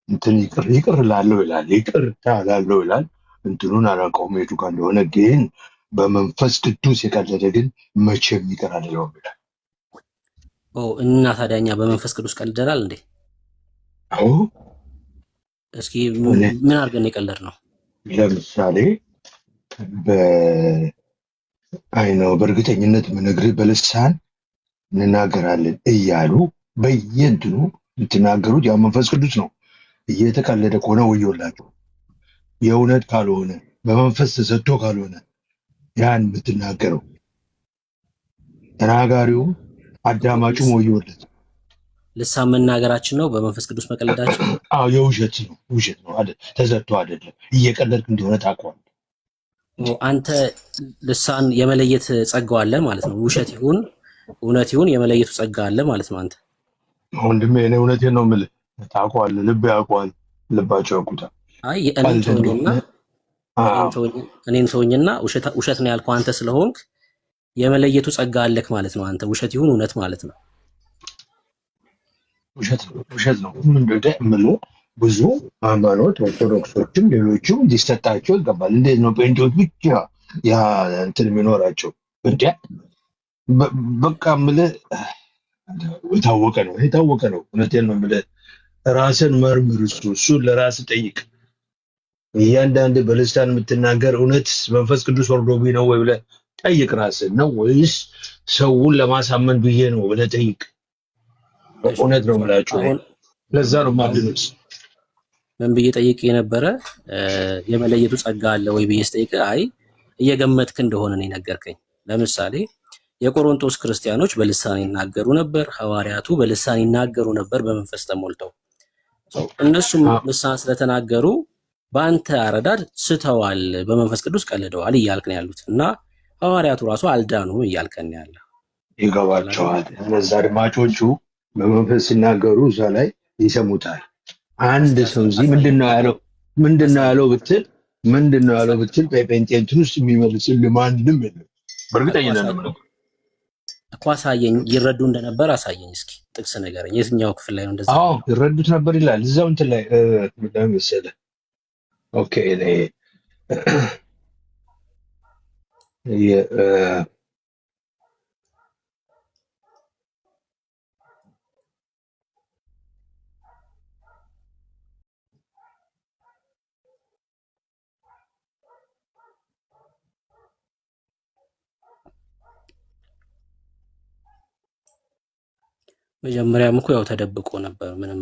S6: እንትን ይቅር እላለሁ ይላል፣ ይቅርታ እላለሁ ይላል። እንትኑን አላውቀውም የቱ ጋር እንደሆነ፣ ግን በመንፈስ ቅዱስ የቀለደ ግን መቼም ይቅር አልለውም ይላል።
S8: እና ታዲያ እኛ በመንፈስ ቅዱስ ቀልደናል እንዴ?
S6: አዎ።
S8: እስኪ ምን አድርገን የቀለድ ነው?
S6: ለምሳሌ በእርግጠኝነት ምነግርህ በልሳን እንናገራለን እያሉ በየእንትኑ የምትናገሩት ያው መንፈስ ቅዱስ ነው። እየተቀለደ ከሆነ ወዮላችሁ። የእውነት ካልሆነ በመንፈስ ተሰጥቶ ካልሆነ ያን የምትናገረው ተናጋሪው አዳማጩም ወዮለት።
S8: ልሳን መናገራችን ነው በመንፈስ ቅዱስ መቀለዳችን?
S6: አዎ የውሸት ነው፣ ውሸት ነው አይደል? ተዘጥቶ አይደለም። እየቀለድክ እንደሆነ ታውቀዋለህ።
S8: አንተ ልሳን የመለየት ጸጋው አለ ማለት ነው። ውሸት ይሁን እውነት ይሁን የመለየቱ ጸጋ አለ ማለት ነው። አንተ
S6: ወንድሜ እኔ እውነቴን ነው የምልህ፣ ታውቀዋለህ። ልብ ያውቀዋል፣ ልባቸው ያውቁታል።
S8: አይ እኔን ተወኝና ውሸት ነው ያልከው አንተ ስለሆንክ የመለየቱ ጸጋ አለክ ማለት ነው። አንተ ውሸት ይሁን እውነት ማለት ነው።
S6: ውሸት ነው የምለው ብዙ ሃይማኖት ኦርቶዶክሶችም ሌሎችም ሊሰጣቸው ይገባል። እንዴት ነው ጴንጤዎች ብቻ ያ እንትን የሚኖራቸው? በቃ የምልህ የታወቀ ነው። እውነቴን ነው የምልህ። ራስን መርምር። እሱን ለራስ ጠይቅ። እያንዳንድ በልሳን የምትናገር እውነት መንፈስ ቅዱስ ወርዶብኝ ነው ወይ ብለህ ጠይቅ ራስን። ነው ወይስ ሰውን ለማሳመን ብዬ ነው ብለህ ጠይቅ። እውነት ነው የምላችሁ። ለዛ ነው ማድረስ።
S8: ምን ብዬ ጠይቅ የነበረ የመለየቱ ጸጋ አለ ወይ ብዬ ስጠይቅ አይ እየገመትክ እንደሆነ ነው የነገርከኝ። ለምሳሌ የቆሮንቶስ ክርስቲያኖች በልሳን ይናገሩ ነበር፣ ሐዋርያቱ በልሳን ይናገሩ ነበር በመንፈስ ተሞልተው። እነሱም ልሳን ስለተናገሩ በአንተ አረዳድ ስተዋል፣ በመንፈስ ቅዱስ ቀልደዋል እያልክ ነው ያሉት እና ሐዋርያቱ ራሱ አልዳኑም እያልከን ያለ
S6: ይገባቸዋል። እነዛ አድማጮቹ በመንፈስ ሲናገሩ እዛ ላይ ይሰሙታል። አንድ ሰው እዚህ ምንድነው ያለው ብትል በጴንጤ እንትን ውስጥ የሚመልስልህ ማንም የለም። በእርግጠኝነት ነው
S8: እኮ። አሳየኝ፣ ይረዱ እንደነበር አሳየኝ እስኪ፣ ጥቅስ ንገረኝ። የትኛው ክፍል ላይ ነው እንደዛ?
S6: አዎ ይረዱት ነበር ይላል እዛው እንትን ላይ ምንድነው መሰለህ? ኦኬ
S8: መጀመሪያም እኮ ያው ተደብቆ ነበር፣ ምንም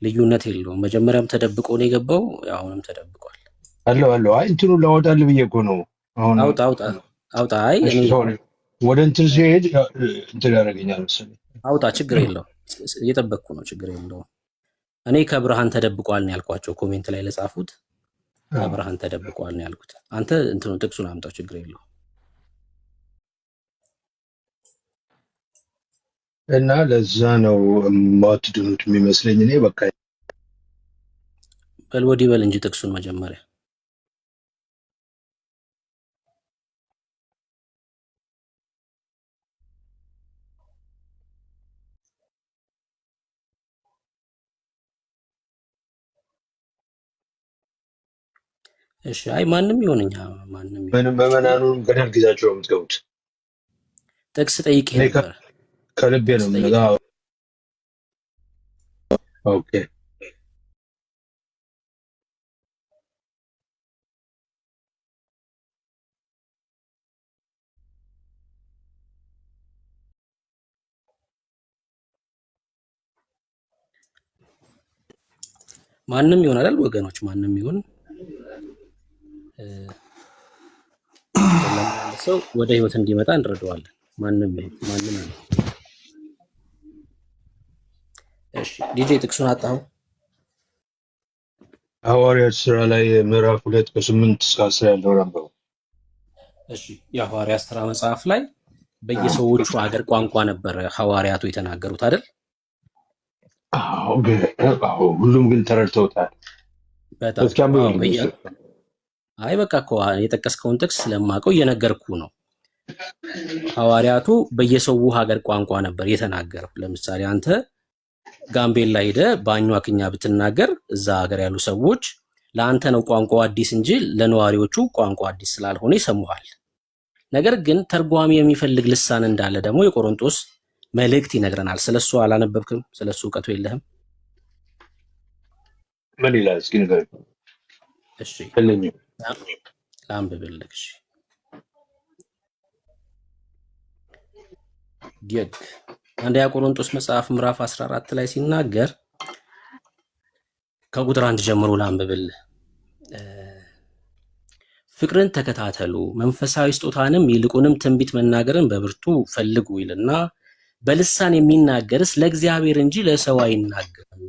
S8: ልዩነት የለውም። መጀመሪያም ተደብቆ ነው የገባው፣ አሁንም ተደብቋል።
S6: አለው አይ እንትኑ ላወጣልህ ብዬ እኮ ነው። አሁን
S8: አውጣ። አይ እኔ
S6: ወደ እንትን ሲሄድ እንትን ያደርገኛል መሰለኝ።
S8: አውጣ፣ ችግር የለውም። እየጠበቅኩ ነው፣ ችግር የለውም። እኔ ከብርሃን ተደብቋል ነው ያልኳቸው፣ ኮሜንት ላይ ለጻፉት ከብርሃን ተደብቋል ነው ያልኩት። አንተ እንትኑ ጥቅሱን አምጣው፣ ችግር የለውም።
S6: እና ለዛ ነው የማትድኑት የሚመስለኝ። እኔ በቃ
S8: በል ወዲህ በል እንጂ ጥቅሱን መጀመሪያ እሺ። አይ ማንም ይሆንኛ ማንም
S6: ምንም በመናኑን ገደል ጊዜያቸው የምትገቡት
S8: ጥቅስ ጠይቄ ነበር።
S6: ከልቤ ነው የምልህ። ኦኬ
S8: ማንም ይሆን አይደል ወገኖች? ማንም ይሆን ሰው ወደ ህይወት እንዲመጣ እንረዳዋለን። ማንም ይሁን ማንም ይሁን። እሺ ዲጄ ጥቅሱን አጣው።
S6: ሐዋርያት ሥራ ላይ ምዕራፍ 2 ከ8 እስከ 10 ያለው ነበር።
S8: እሺ የሐዋርያት ሥራ መጽሐፍ ላይ በየሰዎቹ ሀገር ቋንቋ ነበረ ሐዋርያቱ የተናገሩት አይደል?
S6: ሁሉም ግን ተረድተውታል።
S8: በጣም አይ በቃ እኮ የጠቀስከውን ጥቅስ ስለማውቀው እየነገርኩ ነው። ሐዋርያቱ በየሰው ሀገር ቋንቋ ነበር የተናገረው። ለምሳሌ አንተ ጋምቤላ ሄደህ በአኟክኛ ብትናገር እዛ ሀገር ያሉ ሰዎች ለአንተ ነው ቋንቋው አዲስ እንጂ ለነዋሪዎቹ ቋንቋ አዲስ ስላልሆነ ይሰሙሃል። ነገር ግን ተርጓሚ የሚፈልግ ልሳን እንዳለ ደግሞ የቆሮንቶስ መልእክት ይነግረናል። ስለሱ አላነበብክም? ስለሱ እውቀቱ የለህም?
S6: ምን ይላል እስኪ ንገረኝ።
S8: እሺ
S6: የለኝም።
S8: ላንብብልህ። እሺ ዲግ አንደኛ ቆሮንቶስ መጽሐፍ ምዕራፍ 14 ላይ ሲናገር ከቁጥር 1 ጀምሮ ላንብብልህ። ፍቅርን ተከታተሉ፣ መንፈሳዊ ስጦታንም ይልቁንም ትንቢት መናገርን በብርቱ ፈልጉ ይልና በልሳን የሚናገርስ ለእግዚአብሔር እንጂ ለሰው አይናገርም፣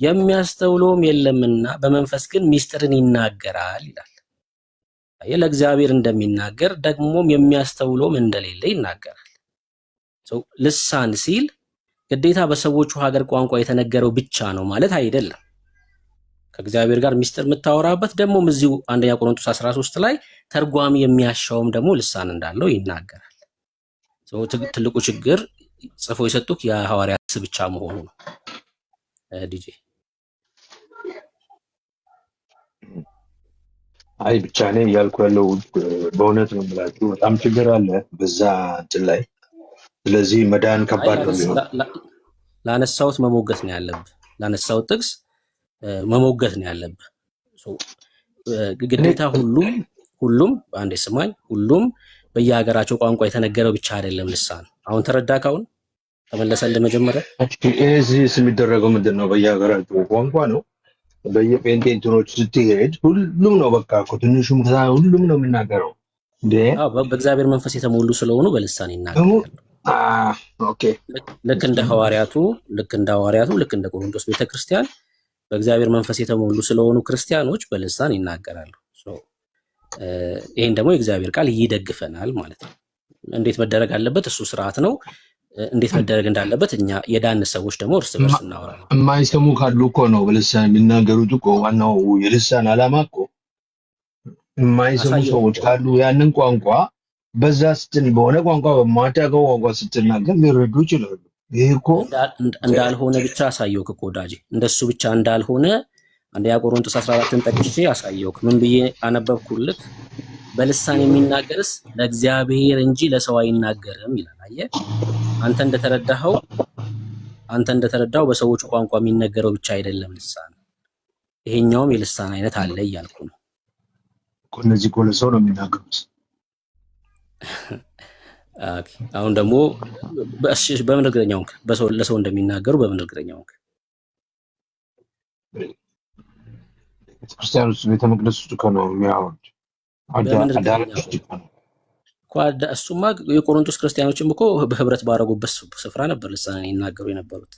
S8: የሚያስተውለውም የለምና በመንፈስ ግን ሚስጥርን ይናገራል ይላል። ለእግዚአብሔር እንደሚናገር ደግሞም የሚያስተውለውም እንደሌለ ይናገራል። ልሳን ሲል ግዴታ በሰዎቹ ሀገር ቋንቋ የተነገረው ብቻ ነው ማለት አይደለም። ከእግዚአብሔር ጋር ሚስጥር የምታወራበት ደግሞ እዚሁ አንደኛ ቆሮንቶስ 13 ላይ ተርጓሚ የሚያሻውም ደግሞ ልሳን እንዳለው ይናገራል። ትልቁ ችግር ጽፎ የሰጡት የሐዋርያት ብቻ መሆኑ ነው። ዲጄ
S6: አይ ብቻ ነኝ እያልኩ ያለው በእውነት ነው የምላችሁ፣ በጣም ችግር አለ በዛ እንትን ላይ። ስለዚህ መዳን ከባድ ነው የሚሆነው።
S8: ላነሳሁት መሞገት ነው ያለብህ። ላነሳሁት ጥቅስ መሞገት ነው ያለብህ። ግዴታ ሁሉም በአንዴ ስማኝ፣ ሁሉም በየሀገራቸው ቋንቋ የተነገረው ብቻ አይደለም ልሳን። አሁን ተረዳህ? አሁን ተመለሰልህ? መጀመሪያ
S6: እዚህ የሚደረገው ምንድን ነው? በየሀገራቸው ቋንቋ ነው። በየጴንጤ እንትኖች ስትሄድ ሁሉም ነው በቃ እኮ ትንሹም ሁሉም ነው የሚናገረው።
S8: በእግዚአብሔር መንፈስ የተሞሉ ስለሆኑ በልሳን ይናገራሉ። ልክ እንደ ሐዋርያቱ ልክ እንደ ቆሮንቶስ ቤተክርስቲያን በእግዚአብሔር መንፈስ የተሞሉ ስለሆኑ ክርስቲያኖች በልሳን ይናገራሉ። ይሄን ደግሞ የእግዚአብሔር ቃል ይደግፈናል ማለት ነው። እንዴት መደረግ አለበት? እሱ ስርዓት ነው። እንዴት መደረግ እንዳለበት እኛ የዳን ሰዎች ደግሞ እርስ በርስ እናወራለን።
S6: የማይሰሙ ካሉ እኮ ነው በልሳን የሚናገሩት እኮ። ዋናው የልሳን ዓላማ እኮ የማይሰሙ ሰዎች ካሉ ያንን ቋንቋ በዛ በሆነ ቋንቋ በማታውቀው ቋንቋ ስትናገር ሊረዱ ይችላሉ። ይሄ እኮ
S8: እንዳልሆነ ብቻ አሳየውክ እኮ ወዳጄ፣ እንደሱ ብቻ እንዳልሆነ አንደኛ ቆሮንቶስ 14ን ጠቅሼ አሳየውክ። ምን ብዬ አነበብኩልክ? በልሳን የሚናገርስ ለእግዚአብሔር እንጂ ለሰው አይናገርም ይላል። አየህ፣ አንተ እንደተረዳው በሰዎቹ ቋንቋ የሚነገረው ብቻ አይደለም ልሳን፣ ይሄኛውም የልሳን አይነት አለ እያልኩ ነው።
S6: እነዚህ እኮ ለሰው ነው የሚናገሩት።
S8: አሁን ደግሞ በምን እርግጠኛ ሆንክ? ለሰው እንደሚናገሩ በምን እርግጠኛ ሆንክ?
S6: ቤተክርስቲያን ውስጥ ቤተ መቅደስ ውስጥ እኮ ነው የሚያወሩት።
S8: እሱማ የቆሮንቶስ ክርስቲያኖችም እኮ በህብረት ባረጉበት ስፍራ ነበር ልሳንን ይናገሩ የነበሩት።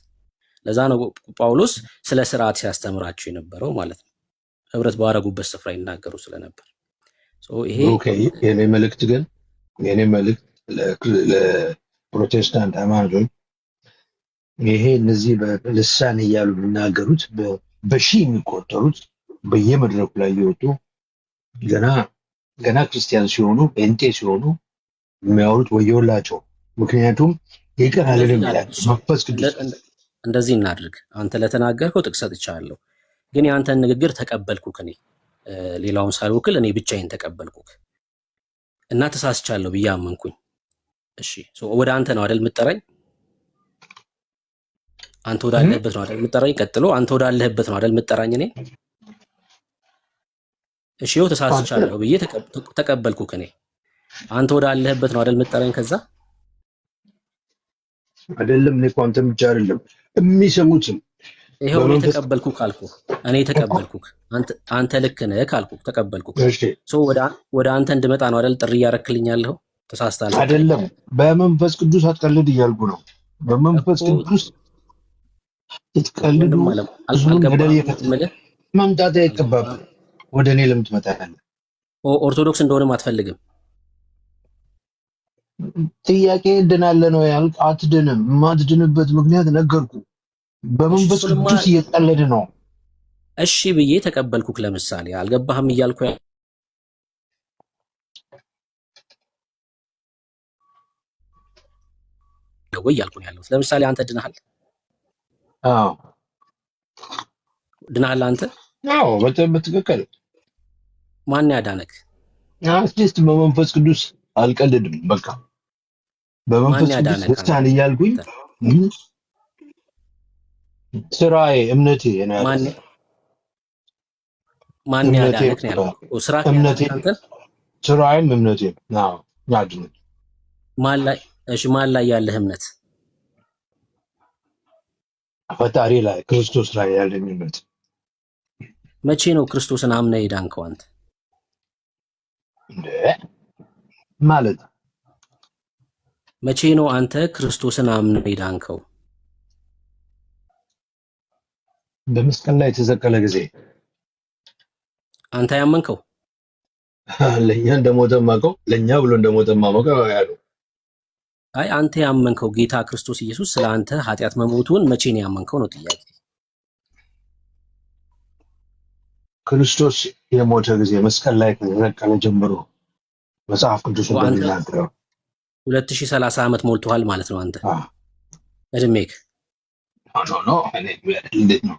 S8: ለዛ ነው ጳውሎስ ስለ ስርዓት ሲያስተምራቸው የነበረው ማለት ነው። ህብረት ባረጉበት ስፍራ ይናገሩ ስለነበር። ይሄ
S6: የኔ መልእክት ለፕሮቴስታንት ሃይማኖቶች ይሄ እነዚህ በልሳን እያሉ የሚናገሩት በሺህ የሚቆጠሩት በየመድረኩ ላይ እየወጡ ገና ክርስቲያን ሲሆኑ ጴንጤ ሲሆኑ የሚያወሩት ወየውላቸው። ምክንያቱም ይቅር አልልም ይላል መንፈስ ቅዱስ።
S8: እንደዚህ እናድርግ። አንተ ለተናገርከው ጥቅስ ሰጥቻለሁ፣ ግን የአንተን ንግግር ተቀበልኩክ። እኔ ሌላውን ሳልወክል እኔ ብቻዬን ተቀበልኩክ እና ተሳስቻለሁ ብዬ አመንኩኝ። እሺ ወደ አንተ ነው አይደል የምትጠራኝ? አንተ ወዳለህበት ነው አይደል የምትጠራኝ? ቀጥሎ አንተ ወዳለህበት ነው አይደል የምትጠራኝ? እኔ እሺ ይኸው ተሳስቻለሁ ብዬ ተቀበልኩክ። እኔ አንተ ወዳለህበት ነው አይደል የምትጠራኝ? ከዛ
S6: አይደለም እኔ እኮ አንተን ብቻ አይደለም የሚሰሙትም
S8: ይሄው እኔ
S6: በመንፈስ
S8: ተቀበልኩ ካልኩ እኔ ተቀበልኩ አንተ ልክ ነህ ካልኩ ተቀበልኩ።
S6: እሺ
S8: ሶ ወደ አንተ እንድመጣ ነው አይደል ጥሪ እያረክልኝ ያለው? ተሳስተሃል ስታይ
S6: አይደለም፣ በመንፈስ ቅዱስ አትቀልድ እያልኩ ነው። በመንፈስ
S8: እኮ
S6: ቅዱስ ስትቀልዱ
S8: ወንድም
S6: ህዝቡን ገደል
S8: አልገባህም
S6: እየከተተ
S8: የምልህ
S6: መምጣት አይገባብህ። ወደ እኔ ለምን ትመጣለህ?
S8: ኦርቶዶክስ እንደሆነም አትፈልግም።
S6: ጥያቄ ድናለህ ነው ያልክ፣ አትድንም። የማትድንበት ምክንያት ነገርኩ። በመንፈስ
S8: እሱንማ
S6: ቅዱስ እየቀለድ ነው።
S8: እሺ ብዬ ተቀበልኩክ። ለምሳሌ አልገባህም እያልኩ ያለው እያልኩ ነው ያለሁት። ለምሳሌ አንተ ድናሃል
S6: አዎ
S8: ድናሃል አንተ
S6: አዎ፣ በትክክል
S8: ማን ያዳነክ?
S6: አትሊስት በመንፈስ ቅዱስ አልቀልድም። በቃ
S8: ማን
S6: በመንፈስ ቅዱስ
S8: ያዳነክ? አንተ
S6: ልሳን እያልኩኝ ስራዬ እምነቴ ነው
S8: ማን
S6: ያለው።
S8: ማን
S6: እምነቴ
S8: ያዳነክ ነው ያልኩህ። ስራ
S6: እምነቴ
S8: ያዳነክ አንተ
S6: ስራዬም እምነቴ ነው ያድነኝ።
S8: ማን ላይ? እሺ ማን ላይ ያለህ እምነት?
S6: ፈጣሪ ላይ ክርስቶስ ላይ ያለኝ እምነት።
S8: መቼ ነው ክርስቶስን አምነህ የዳንከው አንተ?
S6: እንደ ማለት
S8: መቼ ነው አንተ ክርስቶስን አምነህ የዳንከው?
S6: በመስቀል ላይ የተሰቀለ ጊዜ
S8: አንተ ያመንከው?
S6: ለእኛ እንደሞተ ማቀው፣ ለእኛ ብሎ እንደሞተ ማቀው ያለው።
S8: አይ አንተ ያመንከው ጌታ ክርስቶስ ኢየሱስ ስለ አንተ ኃጢአት መሞቱን መቼ ነው ያመንከው ነው ጥያቄ።
S6: ክርስቶስ የሞተ ጊዜ መስቀል ላይ ከተሰቀለ ጀምሮ መጽሐፍ ቅዱስ
S8: አንተ
S6: እንደሚናገረው
S8: 2030 ዓመት ሞልቶሃል ማለት ነው አንተ
S6: አ
S8: እድሜክ
S6: ኖ እኔ እንዴት ነው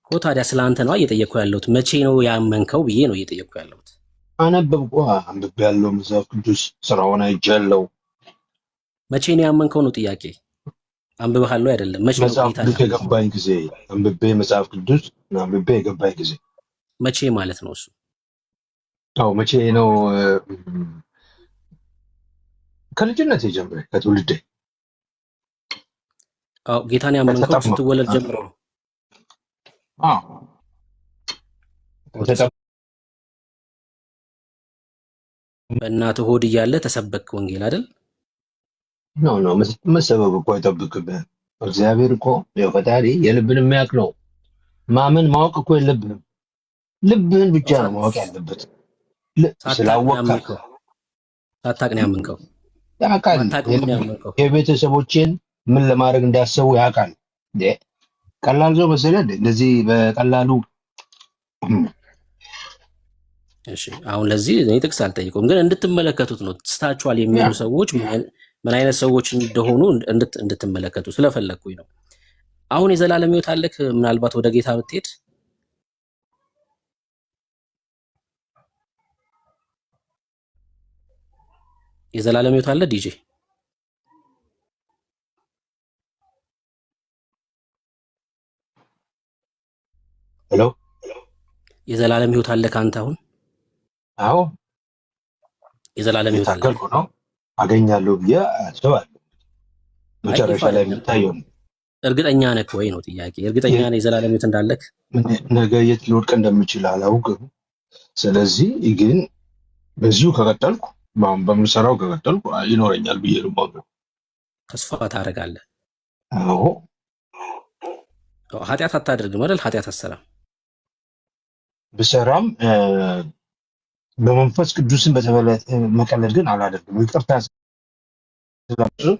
S8: እኮ። ታዲያ ስለ አንተ ነው እየጠየቅኩ ያለሁት። መቼ ነው ያመንከው ብዬ ነው እየጠየቅኩ ያለሁት።
S6: አነበብኩ፣ አንብቤ ያለው መጽሐፍ ቅዱስ ስራውን አይቻለው።
S8: መቼ ነው ያመንከው ነው ጥያቄ። አንብበሃለሁ አይደለም። መቼ ነው
S6: መጽሐፍ
S8: ጌታ
S6: ቅዱስ የገባኝ ጊዜ አንብቤ መጽሐፍ ቅዱስ አንብቤ የገባኝ ጊዜ
S8: መቼ ማለት ነው እሱ?
S6: አዎ መቼ ነው? ከልጅነት ጀምሮ ከትውልዴ።
S8: አዎ ጌታን ያመንከው ስትወለድ ጀምሮ ነው?
S6: አዎ
S8: በእናትህ ሆድ እያለ ተሰበክ ወንጌል አይደል?
S6: ነው መሰበብ እኮ አይጠብቅብህም። እግዚአብሔር እኮ ፈጣሪ የልብን የሚያውቅ ነው። ማመን ማወቅ እኮ የለብህም። ልብህን ብቻ ነው ማወቅ ያለበት። ስላወቅህ
S8: ሳታቅ ነው ያመንከው።
S6: ያውቃል። የቤተሰቦቼን ምን ለማድረግ እንዳሰቡ ያውቃል። ቀላል ሰው መሰለህ እንደዚህ በቀላሉ።
S8: እሺ አሁን ለዚህ እኔ ጥቅስ አልጠይቁም፣ ግን እንድትመለከቱት ነው። ስታችኋል የሚሉ ሰዎች ምን አይነት ሰዎች እንደሆኑ እንድትመለከቱ ስለፈለግኩኝ ነው። አሁን የዘላለም ሕይወት አለክ? ምናልባት ወደ ጌታ ብትሄድ የዘላለም ሕይወት አለ? ዲጄ
S6: ሄሎ፣
S8: የዘላለም ሕይወት አለ ካንተ አሁን?
S6: አዎ
S8: የዘላለም ሕይወት አለ
S6: ነው አገኛለሁ ብዬ አስባለሁ። መጨረሻ ላይ የሚታየው
S8: እርግጠኛ ነህ ወይ ነው ጥያቄ። እርግጠኛ ነህ የዘላለም ሕይወት እንዳለክ?
S6: ነገ የት ልወድቅ እንደምችል አላውቅም። ስለዚህ ግን በዚሁ ከቀጠልኩ በምሰራው ከቀጠልኩ ይኖረኛል ብዬ ነው የማምነው።
S8: ተስፋ ታደርጋለህ?
S6: አዎ።
S8: ኃጢአት አታደርግም አይደል? ኃጢአት አትሰራም።
S6: ብሰራም በመንፈስ ቅዱስን መቀለድ ግን አላደርግም። ይቅርታ
S8: እሰራለሁ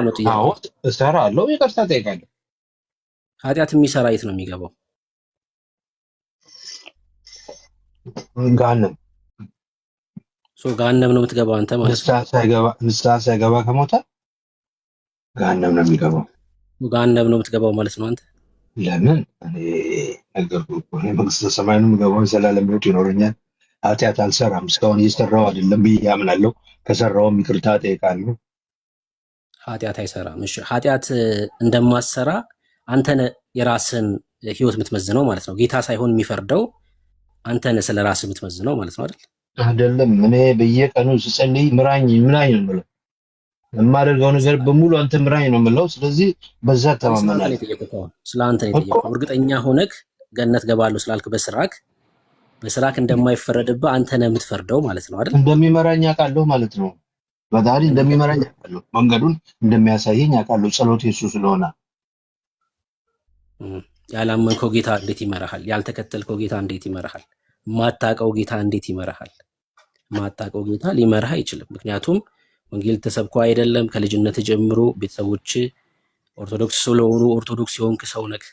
S8: ነው ጥያቄ።
S6: አዎ እሰራለሁ፣ ይቅርታ ጠይቃለሁ።
S8: ኃጢአት የሚሰራ የት ነው የሚገባው?
S6: ገሃነም።
S8: ገሃነም ነው የምትገባው አንተ ማለት ነው።
S6: ንስሐ ሳይገባ ከሞተ ገሃነም ነው የሚገባው።
S8: ገሃነም ነው የምትገባው ማለት ነው አንተ።
S6: ለምን? እኔ ነገርኩህ እኮ መንግስተ ሰማይ ነው የምገባው፣ የዘላለም ሕይወት ይኖረኛል። ኃጢአት አልሰራም፣ እስካሁን እየሰራሁ አይደለም ብዬ አምናለሁ። ከሰራውም ይቅርታ ጠይቃለሁ።
S8: ኃጢአት አይሰራም። እሺ ኃጢአት እንደማሰራ አንተ የራስን ህይወት የምትመዝነው ማለት ነው። ጌታ ሳይሆን የሚፈርደው አንተ ነህ ስለ ራስህ የምትመዝነው ማለት ነው አይደል?
S6: አይደለም። እኔ በየቀኑ ስጸልይ ምራኝ ነው የምለው። የማደርገው ነገር በሙሉ አንተ ምራኝ ነው የምለው። ስለዚህ በዛ
S8: ስለ አንተ ነው
S6: ተማመናለሁ
S8: የጠየቁት። ስለ አንተ ነው
S6: እኮ።
S8: የጠየቁት። እርግጠኛ ሆነክ ገነት ገባለሁ ስላልክ በስራክ እንደማይፈረድብህ አንተ ነህ የምትፈርደው ማለት ነው አይደል?
S6: እንደሚመራኝ አውቃለሁ ማለት ነው። ፈጣሪ እንደሚመራኝ አውቃለሁ። መንገዱን እንደሚያሳየኝ አውቃለሁ። ጸሎት የሱ ስለሆነ
S8: ያላመንከው ጌታ እንዴት ይመራሃል? ያልተከተልከው ጌታ እንዴት ይመራሃል? ማታቀው ጌታ እንዴት ይመራሃል? ማታቀው ጌታ ሊመራህ አይችልም። ምክንያቱም ወንጌል ተሰብኮ አይደለም። ከልጅነት ጀምሮ ቤተሰቦች ኦርቶዶክስ ስለሆኑ ኦርቶዶክስ የሆንክ ሰው ነህ።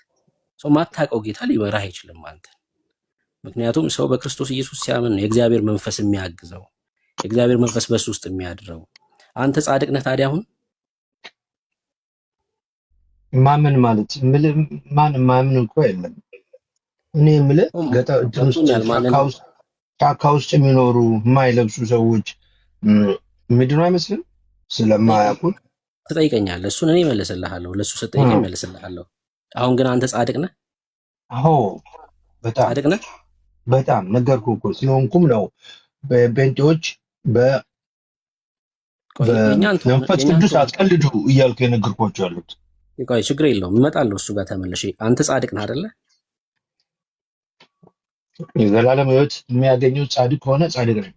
S8: ሰው ማታቀው ጌታ ሊመራህ አይችልም አንተ። ምክንያቱም ሰው በክርስቶስ ኢየሱስ ሲያምን ነው የእግዚአብሔር መንፈስ የሚያግዘው፣ የእግዚአብሔር መንፈስ በሱ ውስጥ የሚያድረው። አንተ ጻድቅ ነህ ታዲያ? አሁን
S6: ማመን ማለት ማን ማመን እኮ የለም። እኔ የምልህ ገጠር ውስጥ ጫካ ውስጥ የሚኖሩ የማይለብሱ ሰዎች ምንድን ነው አይመስልም? ስለማያውቁት
S8: ትጠይቀኛለህ። እሱን እኔ እመልስልሃለሁ። ለእሱ ስጠይቀኝ እመልስልሃለሁ። አሁን ግን አንተ ጻድቅ ነህ?
S6: አዎ በጣም
S8: ጻድቅ ነህ?
S6: በጣም ነገርኩህ እኮ ስለሆንኩም ነው። በጴንጤዎች በመንፈስ ቅዱስ አትቀልዱ እያልኩ የነገርኳቸው ያሉት።
S8: ቆይ ችግር የለውም እመጣለሁ እሱ ጋር ተመልሼ። አንተ ጻድቅ ነህ አይደለ?
S6: የዘላለም ሕይወት የሚያገኘው ጻድቅ ከሆነ ጻድቅ ነኝ።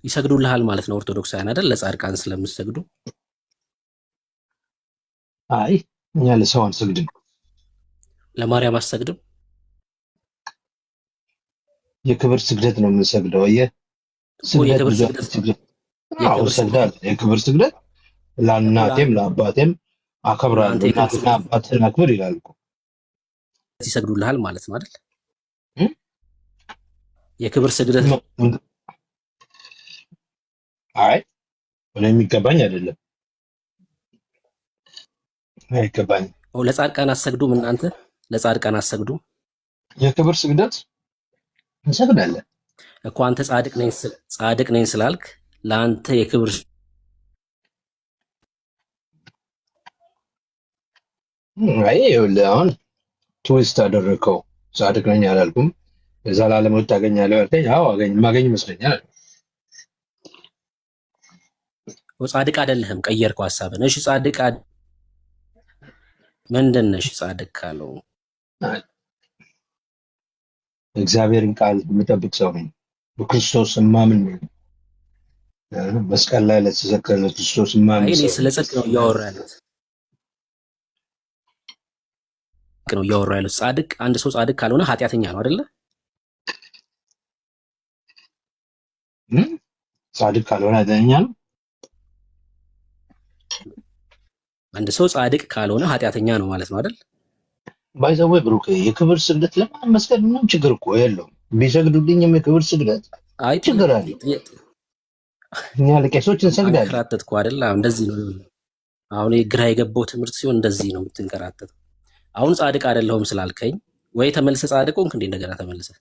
S8: ይሰግዱልሃል ማለት ነው ኦርቶዶክሳውያን አይደል? ለጻድቃን ስለምትሰግዱ።
S6: አይ እኛ ለሰው አንሰግድም።
S8: ለማርያም አትሰግድም?
S6: የክብር ስግደት ነው የምንሰግደው። አየህ ስግደት ብዙ ስግደት እሰግዳለሁ። የክብር ስግደት ለእናቴም ለአባቴም አከብራለሁ። እናትና አባትን አክብር ይላል እኮ።
S8: ይሰግዱልሃል ማለት ነው አይደል? የክብር ስግደት
S6: አይ እኔ የሚገባኝ አይደለም፣ አይገባኝም።
S8: ለጻድቃን አትሰግዱም እናንተ? ለጻድቃን አትሰግዱም?
S6: የክብር ስግደት እንሰግዳለን
S8: እኮ። አንተ ጻድቅ ነኝ ስላልክ ለአንተ የክብር
S6: አይ ይኸውልህ አሁን ትዊስት አደረግከው። ጻድቅ ነኝ አላልኩም። የዘላለም ሕይወት ታገኛለህ ያልከኝ፣ አዎ ማገኝ ይመስለኛል።
S8: ጻድቅ አይደለህም፣ ቀየርከው ሀሳብን። እሺ ጻድቅ ምንድን ነሽ? ጻድቅ ካለው
S6: እግዚአብሔርን ቃል የምጠብቅ ሰው ነኝ። በክርስቶስ እማምን ነኝ። መስቀል ላይ ለተሰቀለ ክርስቶስ እማምን
S8: እኔ
S6: ሰው
S8: ስለ ጽድቅ ነው እያወራ ያሉት። ጻድቅ አንድ ሰው ጻድቅ ካልሆነ ኃጢአተኛ ነው አይደለ?
S6: ጻድቅ ካልሆነ ኃጢአተኛ ነው።
S8: አንድ ሰው ጻድቅ ካልሆነ ኃጢአተኛ ነው ማለት ነው አይደል?
S6: ባይዘዌ ብሩክ የክብር ስግደት ለማን መስገድ ምንም ችግር እኮ የለውም። ቢሰግዱልኝም የክብር ስግደት ችግር አለ። እኛ ለቄሶች እንሰግዳለን።
S8: አንከራተትኩ አይደል? እንደዚህ ነው። አሁን ግራ የገባው ትምህርት ሲሆን እንደዚህ ነው የምትንከራተተው። አሁን ጻድቅ አይደለሁም ስላልከኝ ወይ ተመልሰህ ጻድቅ ሆንክ እንዴ? እንደገና ተመልሰህ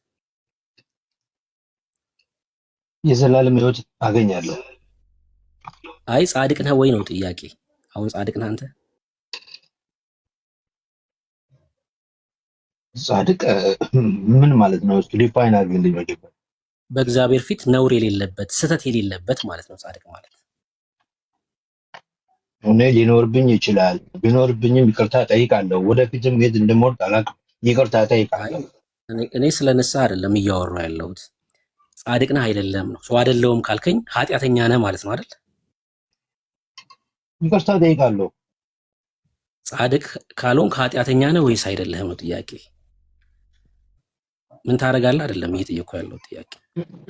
S6: የዘላለም ሕይወት አገኛለሁ።
S8: አይ ጻድቅ ነህ ወይ ነው ጥያቄ። አሁን ጻድቅ ነህ አንተ?
S6: ጻድቅ ምን ማለት ነው? እስኪ ዲፋይን አድርግልኝ መጀመሪያ።
S8: በእግዚአብሔር ፊት ነውር የሌለበት ስህተት የሌለበት ማለት ነው ጻድቅ ማለት።
S6: እኔ ሊኖርብኝ ይችላል። ቢኖርብኝም ይቅርታ ጠይቃለሁ። ወደፊትም የት እንደምወድቅ አላውቅም። ይቅርታ ጠይቃለሁ።
S8: እኔ ስለ ንስሐ አይደለም እያወራሁ ያለሁት። ጻድቅ ነህ አይደለም ነው። ሰው አይደለሁም ካልከኝ ኃጢአተኛ ነህ ማለት ነው አይደል?
S6: ይቅርታ ጠይቃለሁ።
S8: ጻድቅ ካልሆንክ ኃጢአተኛ ነህ ወይስ አይደለህም ነው ጥያቄ። ምን ታደርጋለህ አይደለም እየጠየኩ ያለው ጥያቄ።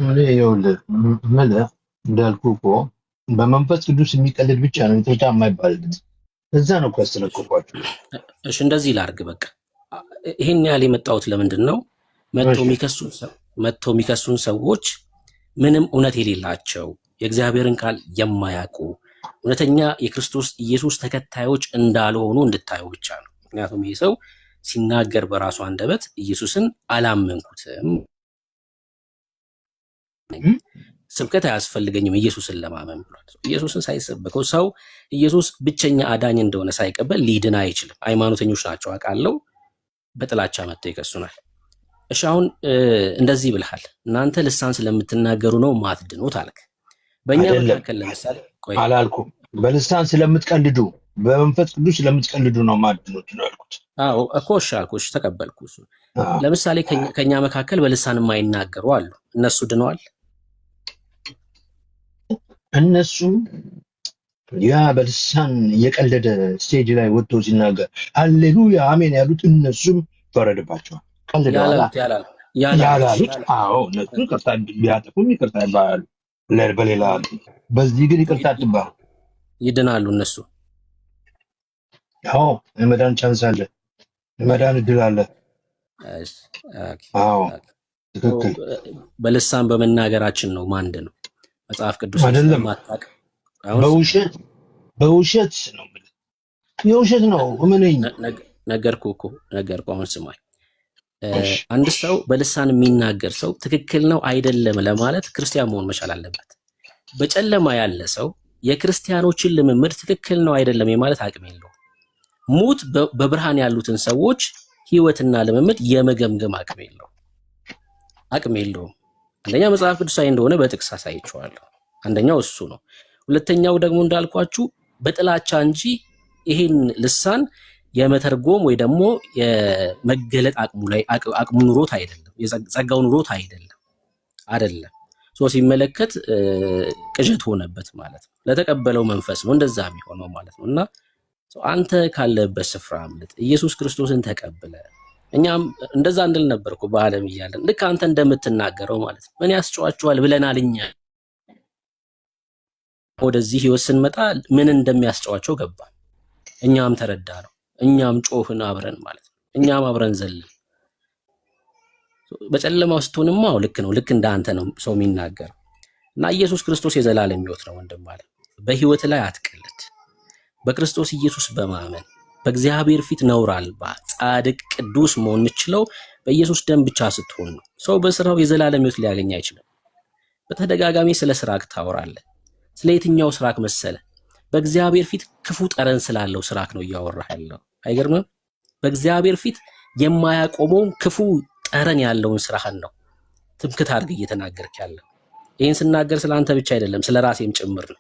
S6: እኔ ይኸውልህ የምልህ እንዳልኩህ እኮ በመንፈስ ቅዱስ የሚቀልድ ብቻ ነው ይቅርታ የማይባልለት። እዛ ነው እኮ ያስተለቀቋቸው።
S8: እሺ እንደዚህ ላድርግ በቃ። ይሄን ያህል የመጣሁት ለምንድን ነው? መጥተው የሚከሱን ሰዎች ምንም እውነት የሌላቸው የእግዚአብሔርን ቃል የማያውቁ እውነተኛ የክርስቶስ ኢየሱስ ተከታዮች እንዳልሆኑ እንድታዩ ብቻ ነው። ምክንያቱም ይህ ሰው ሲናገር በራሱ አንደበት ኢየሱስን አላመንኩትም፣ ስብከት አያስፈልገኝም ኢየሱስን ለማመን ብሏል። ኢየሱስን ሳይሰበከው ሰው ኢየሱስ ብቸኛ አዳኝ እንደሆነ ሳይቀበል ሊድን አይችልም። ሃይማኖተኞች ናቸው አውቃለሁ፣ በጥላቻ መጥተው ይከሱናል። እሺ አሁን እንደዚህ ብልሃል፣ እናንተ ልሳን ስለምትናገሩ ነው ማትድኑት አልክ። በእኛ መካከል ለምሳሌ ቆይ
S6: አላልኩም በልሳን ስለምትቀልዱ በመንፈስ ቅዱስ ስለምትቀልዱ ነው ማድኑት ነው ያልኩት።
S8: አዎ እኮ እሺ አልኩሽ፣ ተቀበልኩ። እሱ
S6: አዎ።
S8: ለምሳሌ ከኛ መካከል በልሳን የማይናገሩ አሉ። እነሱ ድነዋል?
S6: እነሱ ያ በልሳን እየቀለደ ስቴጅ ላይ ወጥቶ ሲናገር ሃሌሉያ አሜን ያሉት እነሱም ፈረድባቸዋል። ቀልደዋላ ያላሉት። አዎ እነሱ ይቅርታ ቢያጠፉም ይቅርታ ይባላሉ። በሌላ በዚህ ግን ይቅርታ አትባሉ።
S8: ይድናሉ እነሱ።
S6: አዎ የመዳን ቻንስ አለ፣ የመዳን እድል አለ።
S8: እሺ፣ ኦኬ፣
S6: አዎ
S8: ኦኬ።
S6: ትክክል
S8: በልሳን በመናገራችን ነው ማንድ ነው መጽሐፍ ቅዱስ
S6: አይደለም።
S8: ስለማታውቅ
S6: በውሸት ነው የምልህ፣ የውሸት ነው እመነኝ።
S8: ነገርኩህ። አሁን ስማኝ። አንድ ሰው በልሳን የሚናገር ሰው ትክክል ነው አይደለም ለማለት ክርስቲያን መሆን መቻል አለበት። በጨለማ ያለ ሰው የክርስቲያኖችን ልምምድ ትክክል ነው አይደለም የማለት አቅም የለውም። ሙት በብርሃን ያሉትን ሰዎች ህይወትና ልምምድ የመገምገም አቅም የለውም። አንደኛ መጽሐፍ ቅዱሳዊ እንደሆነ በጥቅስ አሳይቼዋለሁ። አንደኛው እሱ ነው። ሁለተኛው ደግሞ እንዳልኳችሁ በጥላቻ እንጂ ይሄን ልሳን የመተርጎም ወይ ደግሞ የመገለጥ አቅሙ ኑሮት አይደለም፣ የጸጋው ኑሮት አይደለም። ሶ ሲመለከት ቅዠት ሆነበት ማለት ነው። ለተቀበለው መንፈስ ነው እንደዛ የሚሆነው ማለት ነው። እና አንተ ካለበት ስፍራ አምልጥ፣ ኢየሱስ ክርስቶስን ተቀብለ። እኛም እንደዛ እንድል ነበርኩ በዓለም እያለን ልክ አንተ እንደምትናገረው ማለት ነው። ምን ያስጨዋችኋል ብለናል እኛ። ወደዚህ ህይወት ስንመጣ ምን እንደሚያስጨዋቸው ገባ። እኛም ተረዳ ነው። እኛም ጮህን አብረን ማለት ነው። እኛም አብረን ዘልን። በጨለማው ስትሆንማ ልክ ነው። ልክ እንዳንተ ነው ሰው የሚናገር እና ኢየሱስ ክርስቶስ የዘላለም ህይወት ነው ወንድም ማለት በህይወት ላይ አትቀልድ። በክርስቶስ ኢየሱስ በማመን በእግዚአብሔር ፊት ነውር አልባ ጻድቅ ቅዱስ መሆን የምችለው በኢየሱስ ደም ብቻ ስትሆን ነው። ሰው በስራው የዘላለም ህይወት ሊያገኝ አይችልም። በተደጋጋሚ ስለ ስራክ ታወራለህ። ስለ የትኛው ስራክ መሰለ? በእግዚአብሔር ፊት ክፉ ጠረን ስላለው ስራክ ነው እያወራህ ያለው። አይገርምም? በእግዚአብሔር ፊት የማያቆመውን ክፉ ጠረን ያለውን ስራህን ነው ትምክት አድርገህ እየተናገርክ ያለው። ይህን ስናገር ስለ አንተ ብቻ አይደለም፣ ስለ ራሴም ጭምር ነው።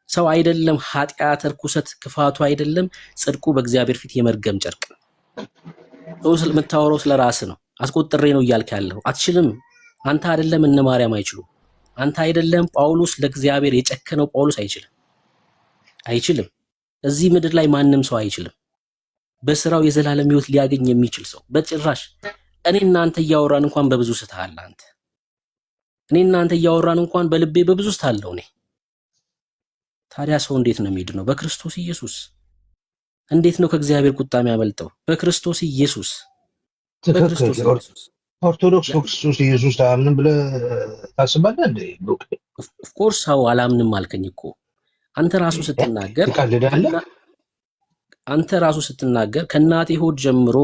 S8: ሰው አይደለም ኃጢአት፣ ርኩሰት፣ ክፋቱ አይደለም ጽድቁ በእግዚአብሔር ፊት የመርገም ጨርቅ ነው። ሰው የምታወራው ስለ ራስህ ነው። አስቆጥሬ ነው እያልክ ያለው። አትችልም። አንተ አይደለም እነ ማርያም አይችሉም። አንተ አይደለም ጳውሎስ ለእግዚአብሔር የጨከነው ጳውሎስ አይችልም። እዚህ ምድር ላይ ማንም ሰው አይችልም። በስራው የዘላለም ህይወት ሊያገኝ የሚችል ሰው በጭራሽ። እኔ እናንተ እያወራን እንኳን በብዙ ስተሃል አንተ። እኔ እናንተ እያወራን እንኳን በልቤ በብዙ ስታለው እኔ። ታዲያ ሰው እንዴት ነው የሚድነው? በክርስቶስ ኢየሱስ። እንዴት ነው ከእግዚአብሔር ቁጣ የሚያመልጠው? በክርስቶስ ኢየሱስ። በክርስቶስ ኢየሱስ።
S6: ኦርቶዶክስ በክርስቶስ ኢየሱስ ታምንም ብለህ ታስባለህ እንዴ?
S8: ኦፍ ኮርስ ሰው አላምንም አልከኝ እኮ አንተ ራሱ ስትናገር። አንተ ራሱ ስትናገር ከእናቴ ሆድ ጀምሮ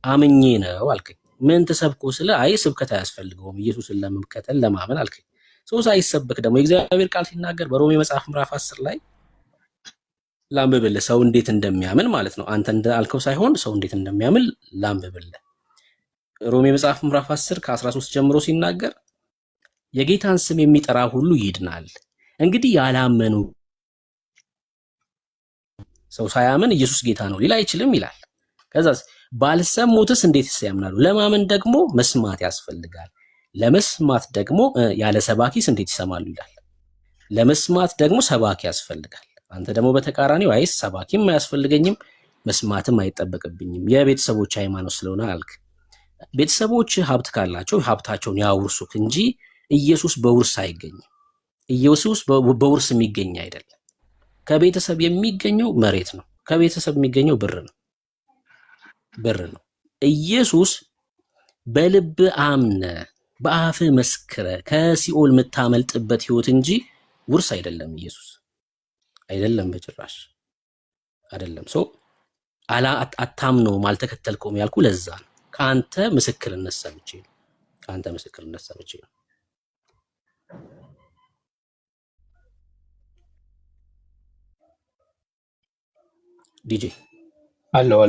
S8: አምኜ ነው አልከኝ። ምን ተሰብኮ ስለ አይ ስብከት አያስፈልገውም ኢየሱስን ለመከተል ለማመን አልከኝ። ሰው ሳይሰበክ ደግሞ የእግዚአብሔር ቃል ሲናገር በሮሜ መጽሐፍ ምዕራፍ 10 ላይ ላንብብልህ፣ ሰው እንዴት እንደሚያምን ማለት ነው። አንተ እንዳልከው ሳይሆን ሰው እንዴት እንደሚያምን ላንብብልህ። ሮሜ መጽሐፍ ምዕራፍ 10 ከ13 ጀምሮ ሲናገር የጌታን ስም የሚጠራ ሁሉ ይድናል። እንግዲህ ያላመኑ ሰው ሳያምን ኢየሱስ ጌታ ነው ሊል አይችልም ይላል። ከዛስ ባልሰሙትስ እንዴትስ ያምናሉ? ለማመን ደግሞ መስማት ያስፈልጋል። ለመስማት ደግሞ ያለ ሰባኪስ እንዴት ይሰማሉ ይላል። ለመስማት ደግሞ ሰባኪ ያስፈልጋል። አንተ ደግሞ በተቃራኒው አይስ ሰባኪም አያስፈልገኝም መስማትም አይጠበቅብኝም የቤተሰቦች ሃይማኖት ስለሆነ አልክ። ቤተሰቦች ሀብት ካላቸው ሀብታቸውን ያውርሱክ እንጂ ኢየሱስ በውርስ አይገኝም። ኢየሱስ በውርስ የሚገኝ አይደለም። ከቤተሰብ የሚገኘው መሬት ነው። ከቤተሰብ የሚገኘው ብር ነው። ኢየሱስ በልብ አምነ በአፍ መስክረ ከሲኦል የምታመልጥበት ህይወት እንጂ ውርስ አይደለም። ኢየሱስ አይደለም፣ በጭራሽ አይደለም። ሶ አታምነውም አልተከተልከውም ያልኩ ለዛ ነው። ከአንተ ምስክርነት ሰምቼ ነው። ዲጄ
S6: አለው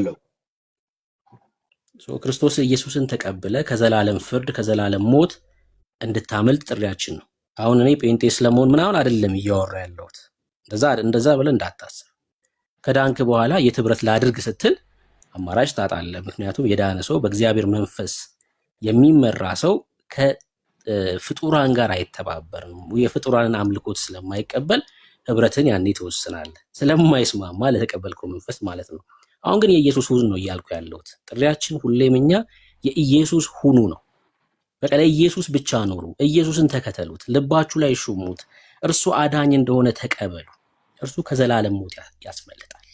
S8: ክርስቶስ ኢየሱስን ተቀብለ ከዘላለም ፍርድ ከዘላለም ሞት እንድታመልጥ ጥሪያችን ነው። አሁን እኔ ጴንጤ ስለመሆን ምናምን አይደለም እያወራ ያለሁት። እንደዛ ብለህ እንዳታስብ። ከዳንክ በኋላ የትብረት ላድርግ ስትል አማራጭ ታጣለህ። ምክንያቱም የዳነ ሰው በእግዚአብሔር መንፈስ የሚመራ ሰው ከፍጡራን ጋር አይተባበርም። የፍጡራንን አምልኮት ስለማይቀበል ህብረትን ያኔ ትወስናለህ፣ ስለማይስማማ ለተቀበልከው መንፈስ ማለት ነው። አሁን ግን የኢየሱስ ሁኑ ነው እያልኩ ያለሁት። ጥሪያችን ሁሌም እኛ የኢየሱስ ሁኑ ነው። በቃ ለኢየሱስ ብቻ ኖሩ፣ ኢየሱስን ተከተሉት፣ ልባችሁ ላይ ሹሙት፣ እርሱ አዳኝ እንደሆነ ተቀበሉ። እርሱ ከዘላለም ሞት ያስመልጣል።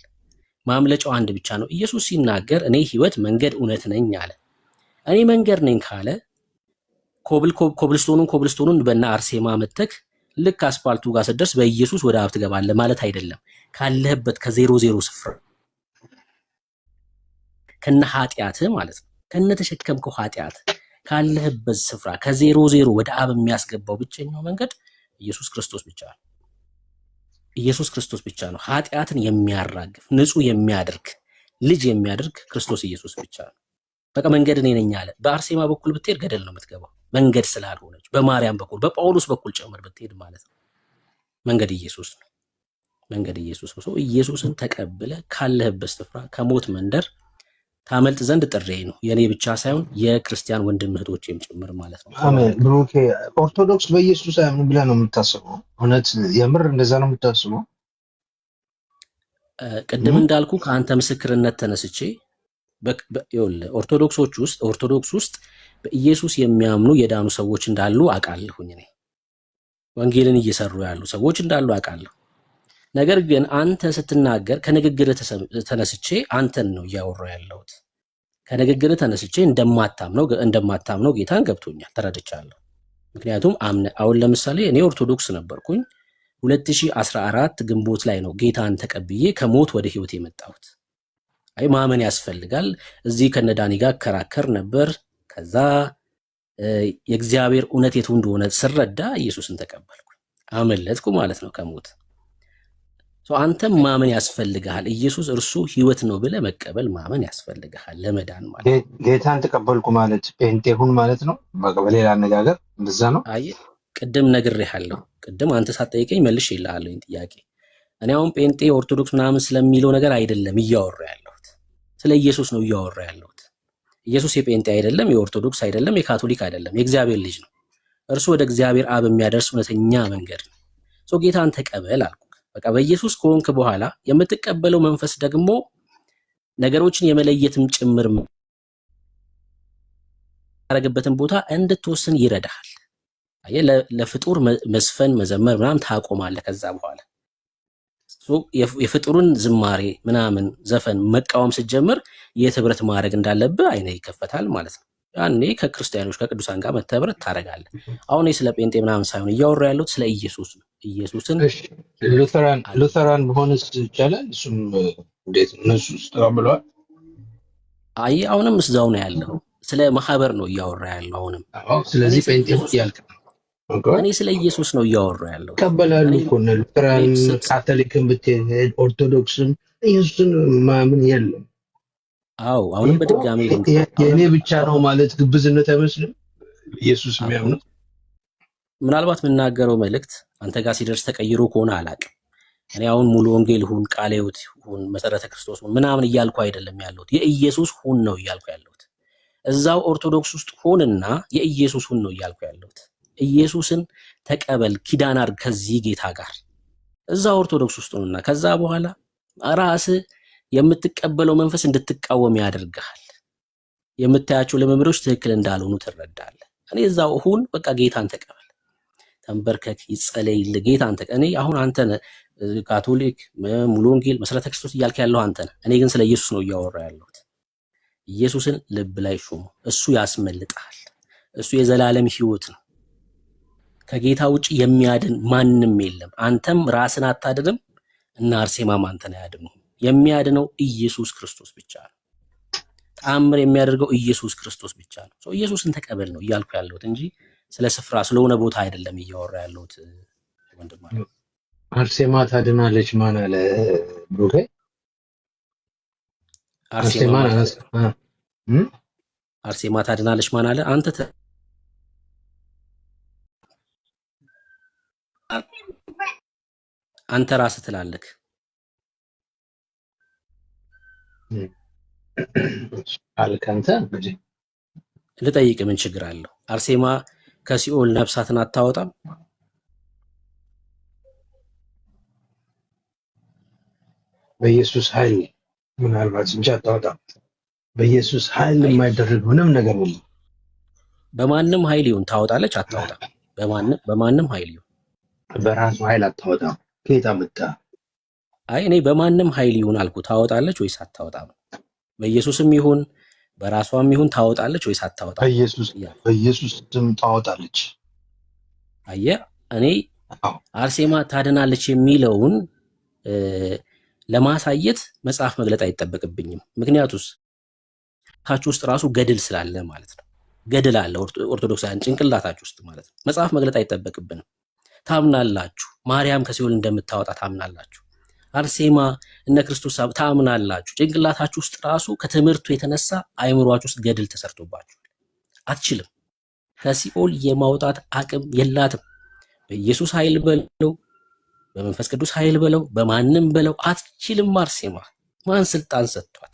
S8: ማምለጫው አንድ ብቻ ነው። ኢየሱስ ሲናገር እኔ ህይወት፣ መንገድ፣ እውነት ነኝ አለ። እኔ መንገድ ነኝ ካለ ኮብልስቶኑን በእነ አርሴማ መተክ ልክ አስፓልቱ ጋር ስትደርስ በኢየሱስ ወደ አብ ትገባለህ ማለት አይደለም። ካለህበት ከ00 ስፍራ ከነ ኃጢአትህ ማለት ነው፣ ከነ ተሸከምከው ኃጢአት ካለህበት ስፍራ ከ00 ወደ አብ የሚያስገባው ብቸኛው መንገድ ኢየሱስ ክርስቶስ ብቻ ነው። ኢየሱስ ክርስቶስ ብቻ ነው ኃጢአትን የሚያራግፍ ንጹህ የሚያደርግ ልጅ የሚያደርግ ክርስቶስ ኢየሱስ ብቻ ነው። በቃ መንገድ እኔ ነኝ አለ። በአርሴማ በኩል ብትሄድ ገደል ነው የምትገባው፣ መንገድ ስላልሆነች። በማርያም በኩል በጳውሎስ በኩል ጨምር ብትሄድ ማለት ነው መንገድ ኢየሱስ ነው። መንገድ ኢየሱስ ነው። ሰው ኢየሱስን ተቀብለ ካለህበት ስፍራ ከሞት መንደር ታመልጥ ዘንድ ጥሬ ነው። የኔ ብቻ ሳይሆን የክርስቲያን ወንድም እህቶቼም ጭምር ማለት ነው።
S6: አሜን። ብሩኬ ኦርቶዶክስ በኢየሱስ አያምኑም ብለህ ነው የምታስበው? እውነት የምር እንደዛ ነው የምታስበው?
S8: ቅድም እንዳልኩ ከአንተ ምስክርነት ተነስቼ ኦርቶዶክስ ውስጥ በኢየሱስ የሚያምኑ የዳኑ ሰዎች እንዳሉ አውቃለሁኝ። እኔ ወንጌልን እየሰሩ ያሉ ሰዎች እንዳሉ አውቃለሁ። ነገር ግን አንተ ስትናገር ከንግግር ተነስቼ አንተን ነው እያወራሁ ያለሁት። ከንግግር ተነስቼ እንደማታምነው ጌታን ገብቶኛል፣ ተረድቻለሁ። ምክንያቱም አሁን ለምሳሌ እኔ ኦርቶዶክስ ነበርኩኝ። 2014 ግንቦት ላይ ነው ጌታን ተቀብዬ ከሞት ወደ ህይወት የመጣሁት። አይ ማመን ያስፈልጋል። እዚህ ከነዳኒ ጋር ከራከር ነበር። ከዛ የእግዚአብሔር እውነት የቱ እንደሆነ ስረዳ ኢየሱስን ተቀበልኩ፣ አመለጥኩ ማለት ነው ከሞት። አንተም ማመን ያስፈልግሃል። ኢየሱስ እርሱ ህይወት ነው ብለህ መቀበል ማመን ያስፈልግሃል ለመዳን ማለት።
S6: ጌታን ተቀበልኩ ማለት ጴንጤ ሁን ማለት ነው። በሌላ አነጋገር እንደዛ ነው።
S8: አይ ቅድም ነግሬሃለሁ። ቅድም አንተ ሳትጠይቀኝ መልሼልሃለሁ ጥያቄ። እኔ አሁን ጴንጤ ኦርቶዶክስ ምናምን ስለሚለው ነገር አይደለም እያወራ ያለሁት፣ ስለ ኢየሱስ ነው እያወራ ያለሁት። ኢየሱስ የጴንጤ አይደለም፣ የኦርቶዶክስ አይደለም፣ የካቶሊክ አይደለም፣ የእግዚአብሔር ልጅ ነው። እርሱ ወደ እግዚአብሔር አብ የሚያደርስ እውነተኛ መንገድ ነው። ጌታን ተቀበል አልኩ። በቃ በኢየሱስ ከሆንክ በኋላ የምትቀበለው መንፈስ ደግሞ ነገሮችን የመለየትም ጭምር ያረገበትን ቦታ እንድትወስን ይረዳሃል። ለፍጡር መስፈን መዘመር ምናምን ታቆማለህ። ከዛ በኋላ የፍጡርን ዝማሬ ምናምን ዘፈን መቃወም ስትጀምር የህብረት ማድረግ እንዳለብህ አይነ ይከፈታል ማለት ነው። ያኔ ከክርስቲያኖች ከቅዱሳን ጋር መተብረት ታደርጋለህ። አሁን ስለ ጴንጤ ምናምን ሳይሆን እያወራ ያለሁት ስለ ኢየሱስ ነው። ኢየሱስን
S6: ሉተራን በሆነስ ይቻላል? እሱም እንዴት እነሱ ውስጥ ተቀብለዋል?
S8: አይ አሁንም እዛው ነው ያለው። ስለ ማህበር ነው እያወራ ያለው አሁንም።
S6: ስለዚህ ጴንጤ ያልክ
S8: እኔ ስለ ኢየሱስ ነው እያወራ ያለው።
S6: ይቀበላሉ እኮ ሉተራን፣ ካቶሊክን ብትሄድ ኦርቶዶክስም ኢየሱስን ማምን የለም።
S8: አዎ አሁንም በድጋሚ
S6: የኔ ብቻ ነው ማለት ግብዝነት አይመስልም? ኢየሱስ የሚያምኑ
S8: ምናልባት የምናገረው መልእክት አንተ ጋር ሲደርስ ተቀይሮ ከሆነ አላውቅም። እኔ አሁን ሙሉ ወንጌል ሁን፣ ቃለ ሕይወት ሁን፣ መሰረተ ክርስቶስ ሁን ምናምን እያልኩ አይደለም ያለሁት። የኢየሱስ ሁን ነው እያልኩ ያለሁት። እዛው ኦርቶዶክስ ውስጥ ሁንና የኢየሱስ ሁን ነው እያልኩ ያለሁት። ኢየሱስን ተቀበል፣ ኪዳን አድርግ ከዚህ ጌታ ጋር እዛው ኦርቶዶክስ ውስጥ ሁንና ከዛ በኋላ ራስህ የምትቀበለው መንፈስ እንድትቃወም ያደርግሃል። የምታያቸው ልምምዶች ትክክል እንዳልሆኑ ትረዳለህ። እኔ እዛው ሁን፣ በቃ ጌታን ተቀበል፣ ተንበርከክ፣ ይጸለይልህ፣ ጌታን ተቀበል። እኔ አሁን አንተ ካቶሊክ፣ ሙሉ ወንጌል፣ መሰረተ ክርስቶስ እያልክ ያለው አንተ ነህ። እኔ ግን ስለ ኢየሱስ ነው እያወራ ያለሁት። ኢየሱስን ልብ ላይ ሹሙ፣ እሱ ያስመልጣል። እሱ የዘላለም ህይወት ነው። ከጌታ ውጭ የሚያድን ማንም የለም። አንተም ራስን አታድንም እና አርሴማም አንተን አያድኑም። የሚያድነው ኢየሱስ ክርስቶስ ብቻ ነው። ተአምር የሚያደርገው ኢየሱስ ክርስቶስ ብቻ ነው። ኢየሱስን ተቀበል ነው እያልኩ ያለሁት እንጂ ስለ ስፍራ ስለሆነ ቦታ አይደለም እያወራ ያለሁት ወንድም ማለት።
S6: አርሴማ ታድናለች ማን አለ ብሩኬ?
S8: አርሴማ ታድናለች ማን አለ? አንተ ራስህ ትላለህ።
S6: አልከንተ እንግዲህ
S8: ልጠይቅ፣ ምን ችግር አለው? አርሴማ ከሲኦል ነፍሳትን አታወጣም?
S6: በኢየሱስ ኃይል ምናልባት እንጂ አታወጣም። በኢየሱስ ኃይል
S8: አይ
S6: የማይደረግ ምንም ነገር የለም።
S8: በማንም ኃይል ይሁን ታወጣለች አታወጣም? በማንም ኃይል ይሁን
S6: በራሱ ኃይል አታወጣም። ከየት አመጣ?
S8: አይ እኔ በማንም ኃይል ይሁን አልኩ። ታወጣለች ወይስ አታወጣም? በኢየሱስም ይሁን በራሷም ይሁን ታወጣለች ወይስ አታወጣም?
S6: በኢየሱስ ስም ታወጣለች።
S8: አየህ፣ እኔ
S6: አዎ
S8: አርሴማ ታድናለች የሚለውን ለማሳየት መጽሐፍ መግለጥ አይጠበቅብኝም። ምክንያቱስ ታች ውስጥ ራሱ ገድል ስላለ ማለት ነው። ገድል አለ ኦርቶዶክሳውያን ጭንቅላታችሁ ውስጥ ማለት ነው። መጽሐፍ መግለጥ አይጠበቅብንም። ታምናላችሁ፣ ማርያም ከሲኦል እንደምታወጣ ታምናላችሁ። አርሴማ እነ ክርስቶስ ታምናላችሁ። ጭንቅላታችሁ ውስጥ ራሱ ከትምህርቱ የተነሳ አይምሯችሁ ውስጥ ገድል ተሰርቶባችኋል። አትችልም። ከሲኦል የማውጣት አቅም የላትም። በኢየሱስ ኃይል በለው፣ በመንፈስ ቅዱስ ኃይል በለው፣ በማንም በለው አትችልም። አርሴማ ማን ስልጣን ሰጥቷት?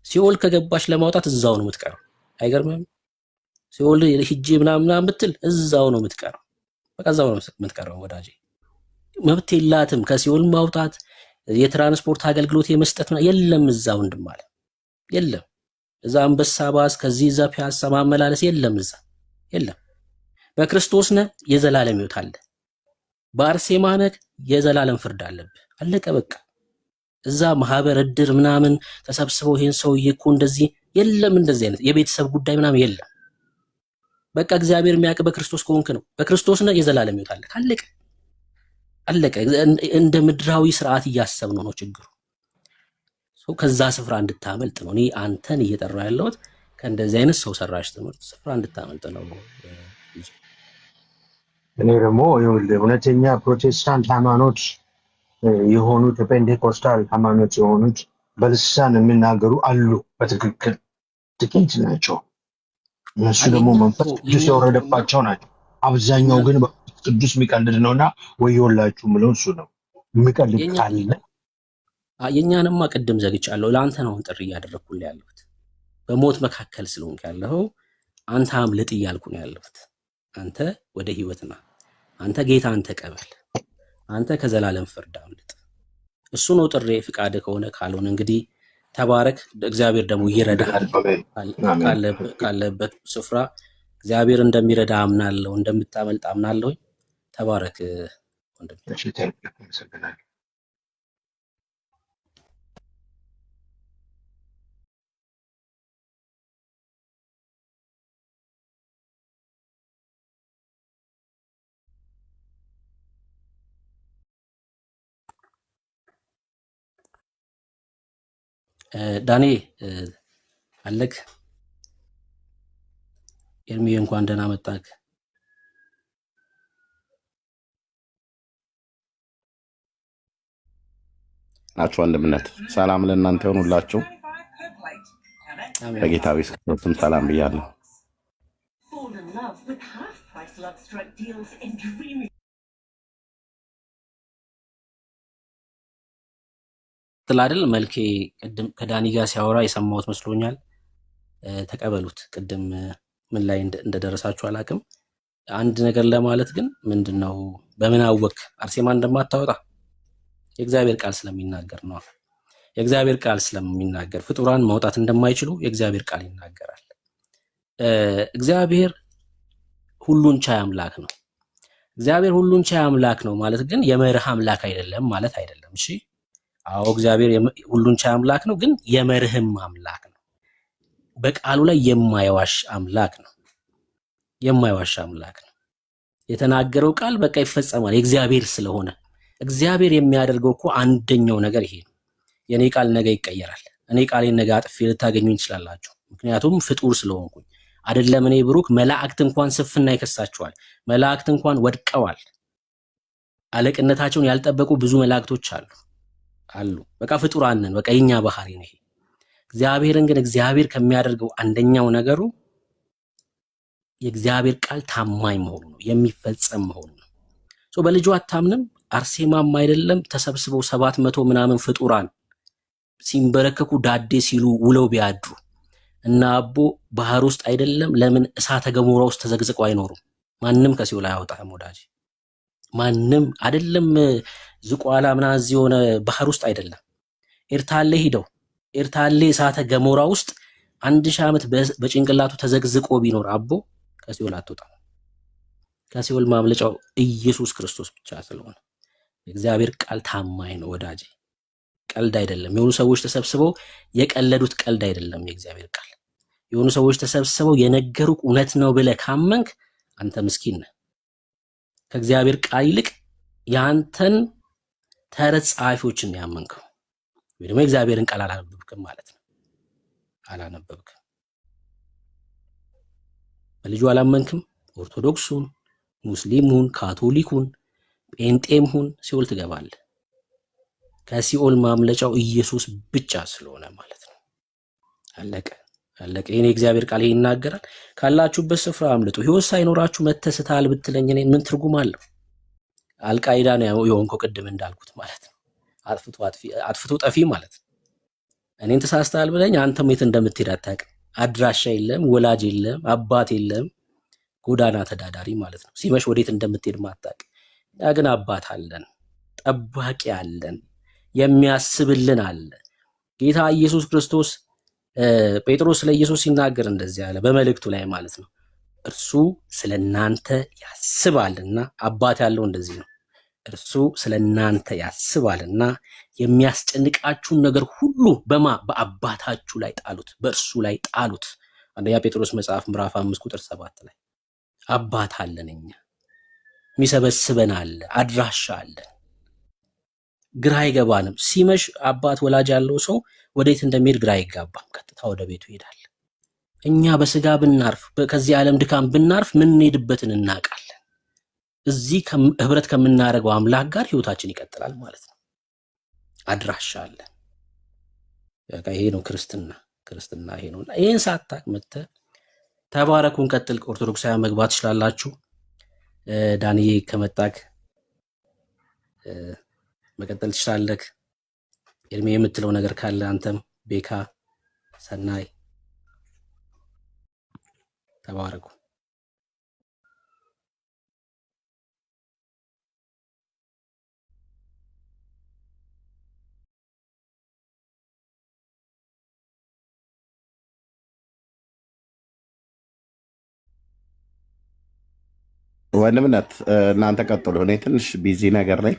S8: ሲኦል ከገባች ለማውጣት እዛው ነው የምትቀረው። አይገርምም? ሲኦል ሂጄ ምናምን ብትል እዛው ነው የምትቀረው። በቃ እዛው ነው የምትቀረው ወዳጄ። መብት የላትም ከሲኦል ማውጣት። የትራንስፖርት አገልግሎት የመስጠት የለም እዛ ወንድም አለ የለም። እዛ አንበሳ ባስ ከዚህ እዛ ፒያሳ ማመላለስ የለም። እዛ የለም። በክርስቶስ ነህ የዘላለም ሕይወት አለ። በአርሴማ ነህ የዘላለም ፍርድ አለብህ። አለቀ በቃ። እዛ ማህበር እድር ምናምን ተሰብስበው ይሄን ሰውዬ እኮ እንደዚህ የለም። እንደዚህ አይነት የቤተሰብ ጉዳይ ምናምን የለም። በቃ እግዚአብሔር የሚያውቅ በክርስቶስ ከሆንክ ነው። በክርስቶስ ነህ የዘላለም ሕይወት አለ። አለቀ አለቀ። እንደ ምድራዊ ስርዓት እያሰብነው ነው ችግሩ። ከዛ ስፍራ እንድታመልጥ ነው እኔ አንተን እየጠራ ያለሁት። ከእንደዚህ አይነት ሰው ሰራሽ ትምህርት ስፍራ እንድታመልጥ ነው።
S6: እኔ ደግሞ እውነተኛ ፕሮቴስታንት ሃይማኖት የሆኑት ፔንቴኮስታል ሃይማኖት የሆኑት በልሳን የሚናገሩ አሉ። በትክክል ጥቂት ናቸው። እነሱ ደግሞ መንፈስ ቅዱስ የወረደባቸው ናቸው። አብዛኛው ግን ቅዱስ የሚቀልድ ነውና ወዮላችሁ ምለው እሱ ነው የሚቀልድ ካለ
S8: የኛንማ ቅድም ዘግቻለሁ። ለአንተ ነው ጥሪ እያደረግኩልህ ያለሁት። በሞት መካከል ስለሆንክ ያለኸው አንተ አምልጥ እያልኩ ነው ያለሁት። አንተ ወደ ህይወትና አንተ ጌታን ተቀበል። አንተ ከዘላለም ፍርድ አምልጥ። እሱ ነው ጥሪ። ፍቃድ ከሆነ ካልሆነ እንግዲህ ተባረክ። እግዚአብሔር ደግሞ ይረዳል። ካለበት ስፍራ እግዚአብሔር እንደሚረዳ አምናለሁ፣ እንደምታመልጥ አምናለሁ። ተባረክ ወንድም። ዳኔ አለክ ኤርሚ እንኳን ደህና መጣክ።
S3: ናችሁ ወንድምነት ሰላም ለእናንተ ይሆኑላችሁ። በጌታ ክርስቶስም ሰላም ብያለሁ።
S8: ትላድል መልኬ ቅድም ከዳኒ ጋር ሲያወራ የሰማሁት መስሎኛል። ተቀበሉት። ቅድም ምን ላይ እንደደረሳችሁ አላቅም። አንድ ነገር ለማለት ግን ምንድነው፣ በምን አወክ አርሴማ እንደማታወጣ? የእግዚአብሔር ቃል ስለሚናገር ነው። የእግዚአብሔር ቃል ስለሚናገር ፍጡራን ማውጣት እንደማይችሉ የእግዚአብሔር ቃል ይናገራል። እግዚአብሔር ሁሉን ቻይ አምላክ ነው። እግዚአብሔር ሁሉን ቻይ አምላክ ነው ማለት ግን የመርህ አምላክ አይደለም ማለት አይደለም። እሺ፣ አዎ እግዚአብሔር ሁሉን ቻይ አምላክ ነው፣ ግን የመርህም አምላክ ነው። በቃሉ ላይ የማይዋሽ አምላክ ነው። የማይዋሽ አምላክ ነው። የተናገረው ቃል በቃ ይፈጸማል፣ የእግዚአብሔር ስለሆነ። እግዚአብሔር የሚያደርገው እኮ አንደኛው ነገር ይሄ ነው። የኔ ቃል ነገ ይቀየራል። እኔ ቃሌን ነገ አጥፌ ልታገኙኝ ትችላላችሁ፣ ምክንያቱም ፍጡር ስለሆንኩኝ። አይደለም እኔ ብሩክ፣ መላእክት እንኳን ስፍና ይከሳቸዋል። መላእክት እንኳን ወድቀዋል። አለቅነታቸውን ያልጠበቁ ብዙ መላእክቶች አሉ። በቃ ፍጡራን ነን። በቃ የኛ ባህሪ ነው ይሄ። እግዚአብሔርን ግን እግዚአብሔር ከሚያደርገው አንደኛው ነገሩ የእግዚአብሔር ቃል ታማኝ መሆኑ ነው፣ የሚፈጸም መሆኑ ነው። በልጁ አታምንም? አርሴማም አይደለም ተሰብስበው 700 ምናምን ፍጡራን ሲንበረከኩ ዳዴ ሲሉ ውለው ቢያድሩ እና አቦ ባህር ውስጥ አይደለም ለምን እሳተ ገሞራ ውስጥ ተዘግዝቀው አይኖሩም? ማንም ከሲኦል አያወጣም ወዳጅ። ማንም አይደለም ዝቋላ ምናምን እዚህ የሆነ ባህር ውስጥ አይደለም ኤርታሌ ሂደው ኤርታሌ እሳተ ገሞራ ውስጥ 1000 ዓመት በጭንቅላቱ ተዘግዝቆ ቢኖር አቦ ከሲኦል አትወጣም። ከሲኦል ማምለጫው ኢየሱስ ክርስቶስ ብቻ ስለሆነ የእግዚአብሔር ቃል ታማኝ ነው ወዳጄ፣ ቀልድ አይደለም። የሆኑ ሰዎች ተሰብስበው የቀለዱት ቀልድ አይደለም የእግዚአብሔር ቃል። የሆኑ ሰዎች ተሰብስበው የነገሩት እውነት ነው ብለህ ካመንክ አንተ ምስኪን ነህ። ከእግዚአብሔር ቃል ይልቅ ያንተን ተረት ጸሐፊዎችን ያመንከው ወይ ደግሞ የእግዚአብሔርን ቃል አላነበብክም ማለት ነው። አላነበብክም፣ በልጁ አላመንክም። ኦርቶዶክሱን፣ ሙስሊሙን፣ ካቶሊኩን፣ ጴንጤም ሁን ሲኦል ትገባለህ። ከሲኦል ማምለጫው ኢየሱስ ብቻ ስለሆነ ማለት ነው። አለቀ አለቀ። የኔ እግዚአብሔር ቃል ይናገራል። ካላችሁበት ስፍራ አምልጡ። ህይወት ሳይኖራችሁ መተስታል ብትለኝ እኔ ምን ትርጉም አለው? አልቃይዳ ነው የሆንከው ቅድም እንዳልኩት ማለት ነው። አጥፍቶ ጠፊ ማለት ነው። እኔን ተሳስተሃል ብለኝ አንተም የት እንደምትሄድ አታውቅም። አድራሻ የለም፣ ወላጅ የለም፣ አባት የለም፣ ጎዳና ተዳዳሪ ማለት ነው። ሲመሽ ወዴት እንደምትሄድ ማታውቅ። ያ ግን አባት አለን፣ ጠባቂ አለን፣ የሚያስብልን አለ። ጌታ ኢየሱስ ክርስቶስ ጴጥሮስ ስለ ኢየሱስ ሲናገር እንደዚህ አለ በመልእክቱ ላይ ማለት ነው። እርሱ ስለናንተ ያስባልና አባት ያለው እንደዚህ ነው። እርሱ ስለናንተ ያስባልና የሚያስጨንቃችሁን ነገር ሁሉ በአባታችሁ ላይ ጣሉት፣ በእርሱ ላይ ጣሉት። አንደኛ ጴጥሮስ መጽሐፍ ምዕራፍ 5 ቁጥር 7 ላይ አባት አለን፣ እኛ የሚሰበስበን አለ፣ አድራሻ አለን። ግራ አይገባንም። ሲመሽ አባት ወላጅ ያለው ሰው ወዴት እንደሚሄድ ግራ አይጋባም። ቀጥታ ወደ ቤቱ ይሄዳል። እኛ በስጋ ብናርፍ ከዚህ ዓለም ድካም ብናርፍ ምንሄድበትን እናውቃለን። እዚህ ህብረት ከምናደርገው አምላክ ጋር ህይወታችን ይቀጥላል ማለት ነው። አድራሻ አለን። በቃ ይሄ ነው ክርስትና። ክርስትና ይሄ ነው። ይሄን ሳታውቅ መጥተህ ተባረኩን ቀጥል። ኦርቶዶክሳውያን መግባት ትችላላችሁ። ዳንዬ ከመጣክ መቀጠል ትችላለህ። ኤርሜ የምትለው ነገር ካለ አንተም፣ ቤካ፣ ሰናይ ተባረኩ።
S3: ወንድምነት እናንተ ቀጥሉ። እኔ ትንሽ ቢዚ ነገር ላይ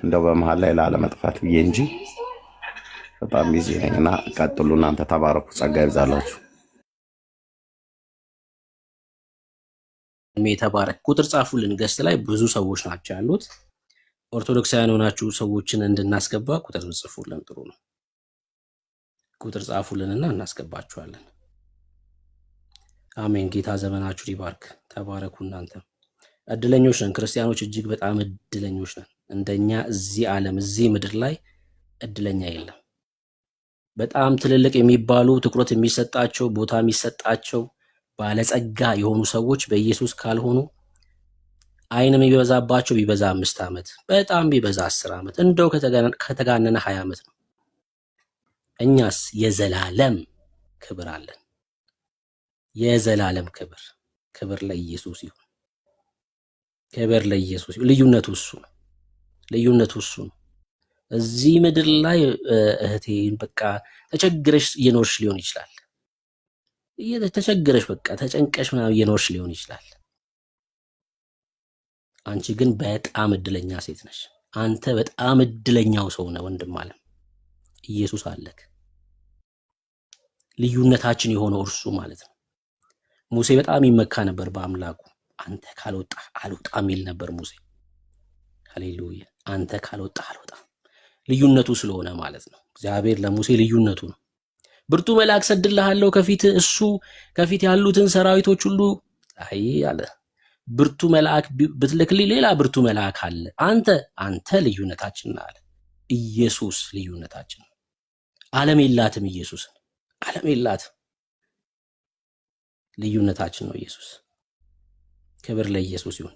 S3: እንደው በመሀል ላይ ላለመጥፋት ብዬ እንጂ በጣም ቢዚ ነኝ እና ቀጥሉ። እናንተ ተባረኩ፣ ጸጋ ይብዛላችሁ።
S8: የተባረክ ቁጥር ጻፉልን። ገስት ላይ ብዙ ሰዎች ናቸው ያሉት። ኦርቶዶክሳውያን ሆናችሁ ሰዎችን እንድናስገባ ቁጥር ጽፉልን። ጥሩ ነው። ቁጥር ጻፉልንና እናስገባችኋለን። አሜን። ጌታ ዘመናችሁ ይባርክ። ተባረኩ። እናንተ እድለኞች ነን ክርስቲያኖች፣ እጅግ በጣም እድለኞች ነን። እንደኛ እዚህ ዓለም እዚህ ምድር ላይ እድለኛ የለም። በጣም ትልልቅ የሚባሉ ትኩረት የሚሰጣቸው ቦታ የሚሰጣቸው ባለጸጋ የሆኑ ሰዎች በኢየሱስ ካልሆኑ አይንም የሚበዛባቸው ቢበዛ 5 ዓመት በጣም ቢበዛ 10 ዓመት እንደው ከተጋነነ 20 ዓመት ነው። እኛስ የዘላለም ክብር አለን። የዘላለም ክብር ለኢየሱስ ይሁን። ክብር ለኢየሱስ ይሁን። ልዩነቱ እሱ ነው። እዚህ ምድር ላይ እህቴ በቃ ተቸግረሽ እየኖርሽ ሊሆን ይችላል። ተቸግረሽ በቃ ተጨንቀሽ ምናምን እየኖርሽ ሊሆን ይችላል። አንቺ ግን በጣም እድለኛ ሴት ነሽ። አንተ በጣም እድለኛው ሰው ነህ ወንድም አለም። ኢየሱስ አለክ። ልዩነታችን የሆነው እርሱ ማለት ነው። ሙሴ በጣም ይመካ ነበር በአምላኩ። አንተ ካልወጣ አልወጣም ይል ነበር ሙሴ። ሃሌሉያ። አንተ ካልወጣ አልወጣም። ልዩነቱ ስለሆነ ማለት ነው። እግዚአብሔር ለሙሴ ልዩነቱ ነው። ብርቱ መልአክ ሰድልሃለሁ ከፊት፣ እሱ ከፊት ያሉትን ሰራዊቶች ሁሉ አይ አለ። ብርቱ መልአክ ብትልክልኝ ሌላ ብርቱ መልአክ አለ። አንተ ልዩነታችን ነህ አለ። ኢየሱስ ልዩነታችን ነው። ዓለም የላትም ኢየሱስን፣ ዓለም የላትም። ልዩነታችን ነው ኢየሱስ። ክብር ለኢየሱስ ይሁን።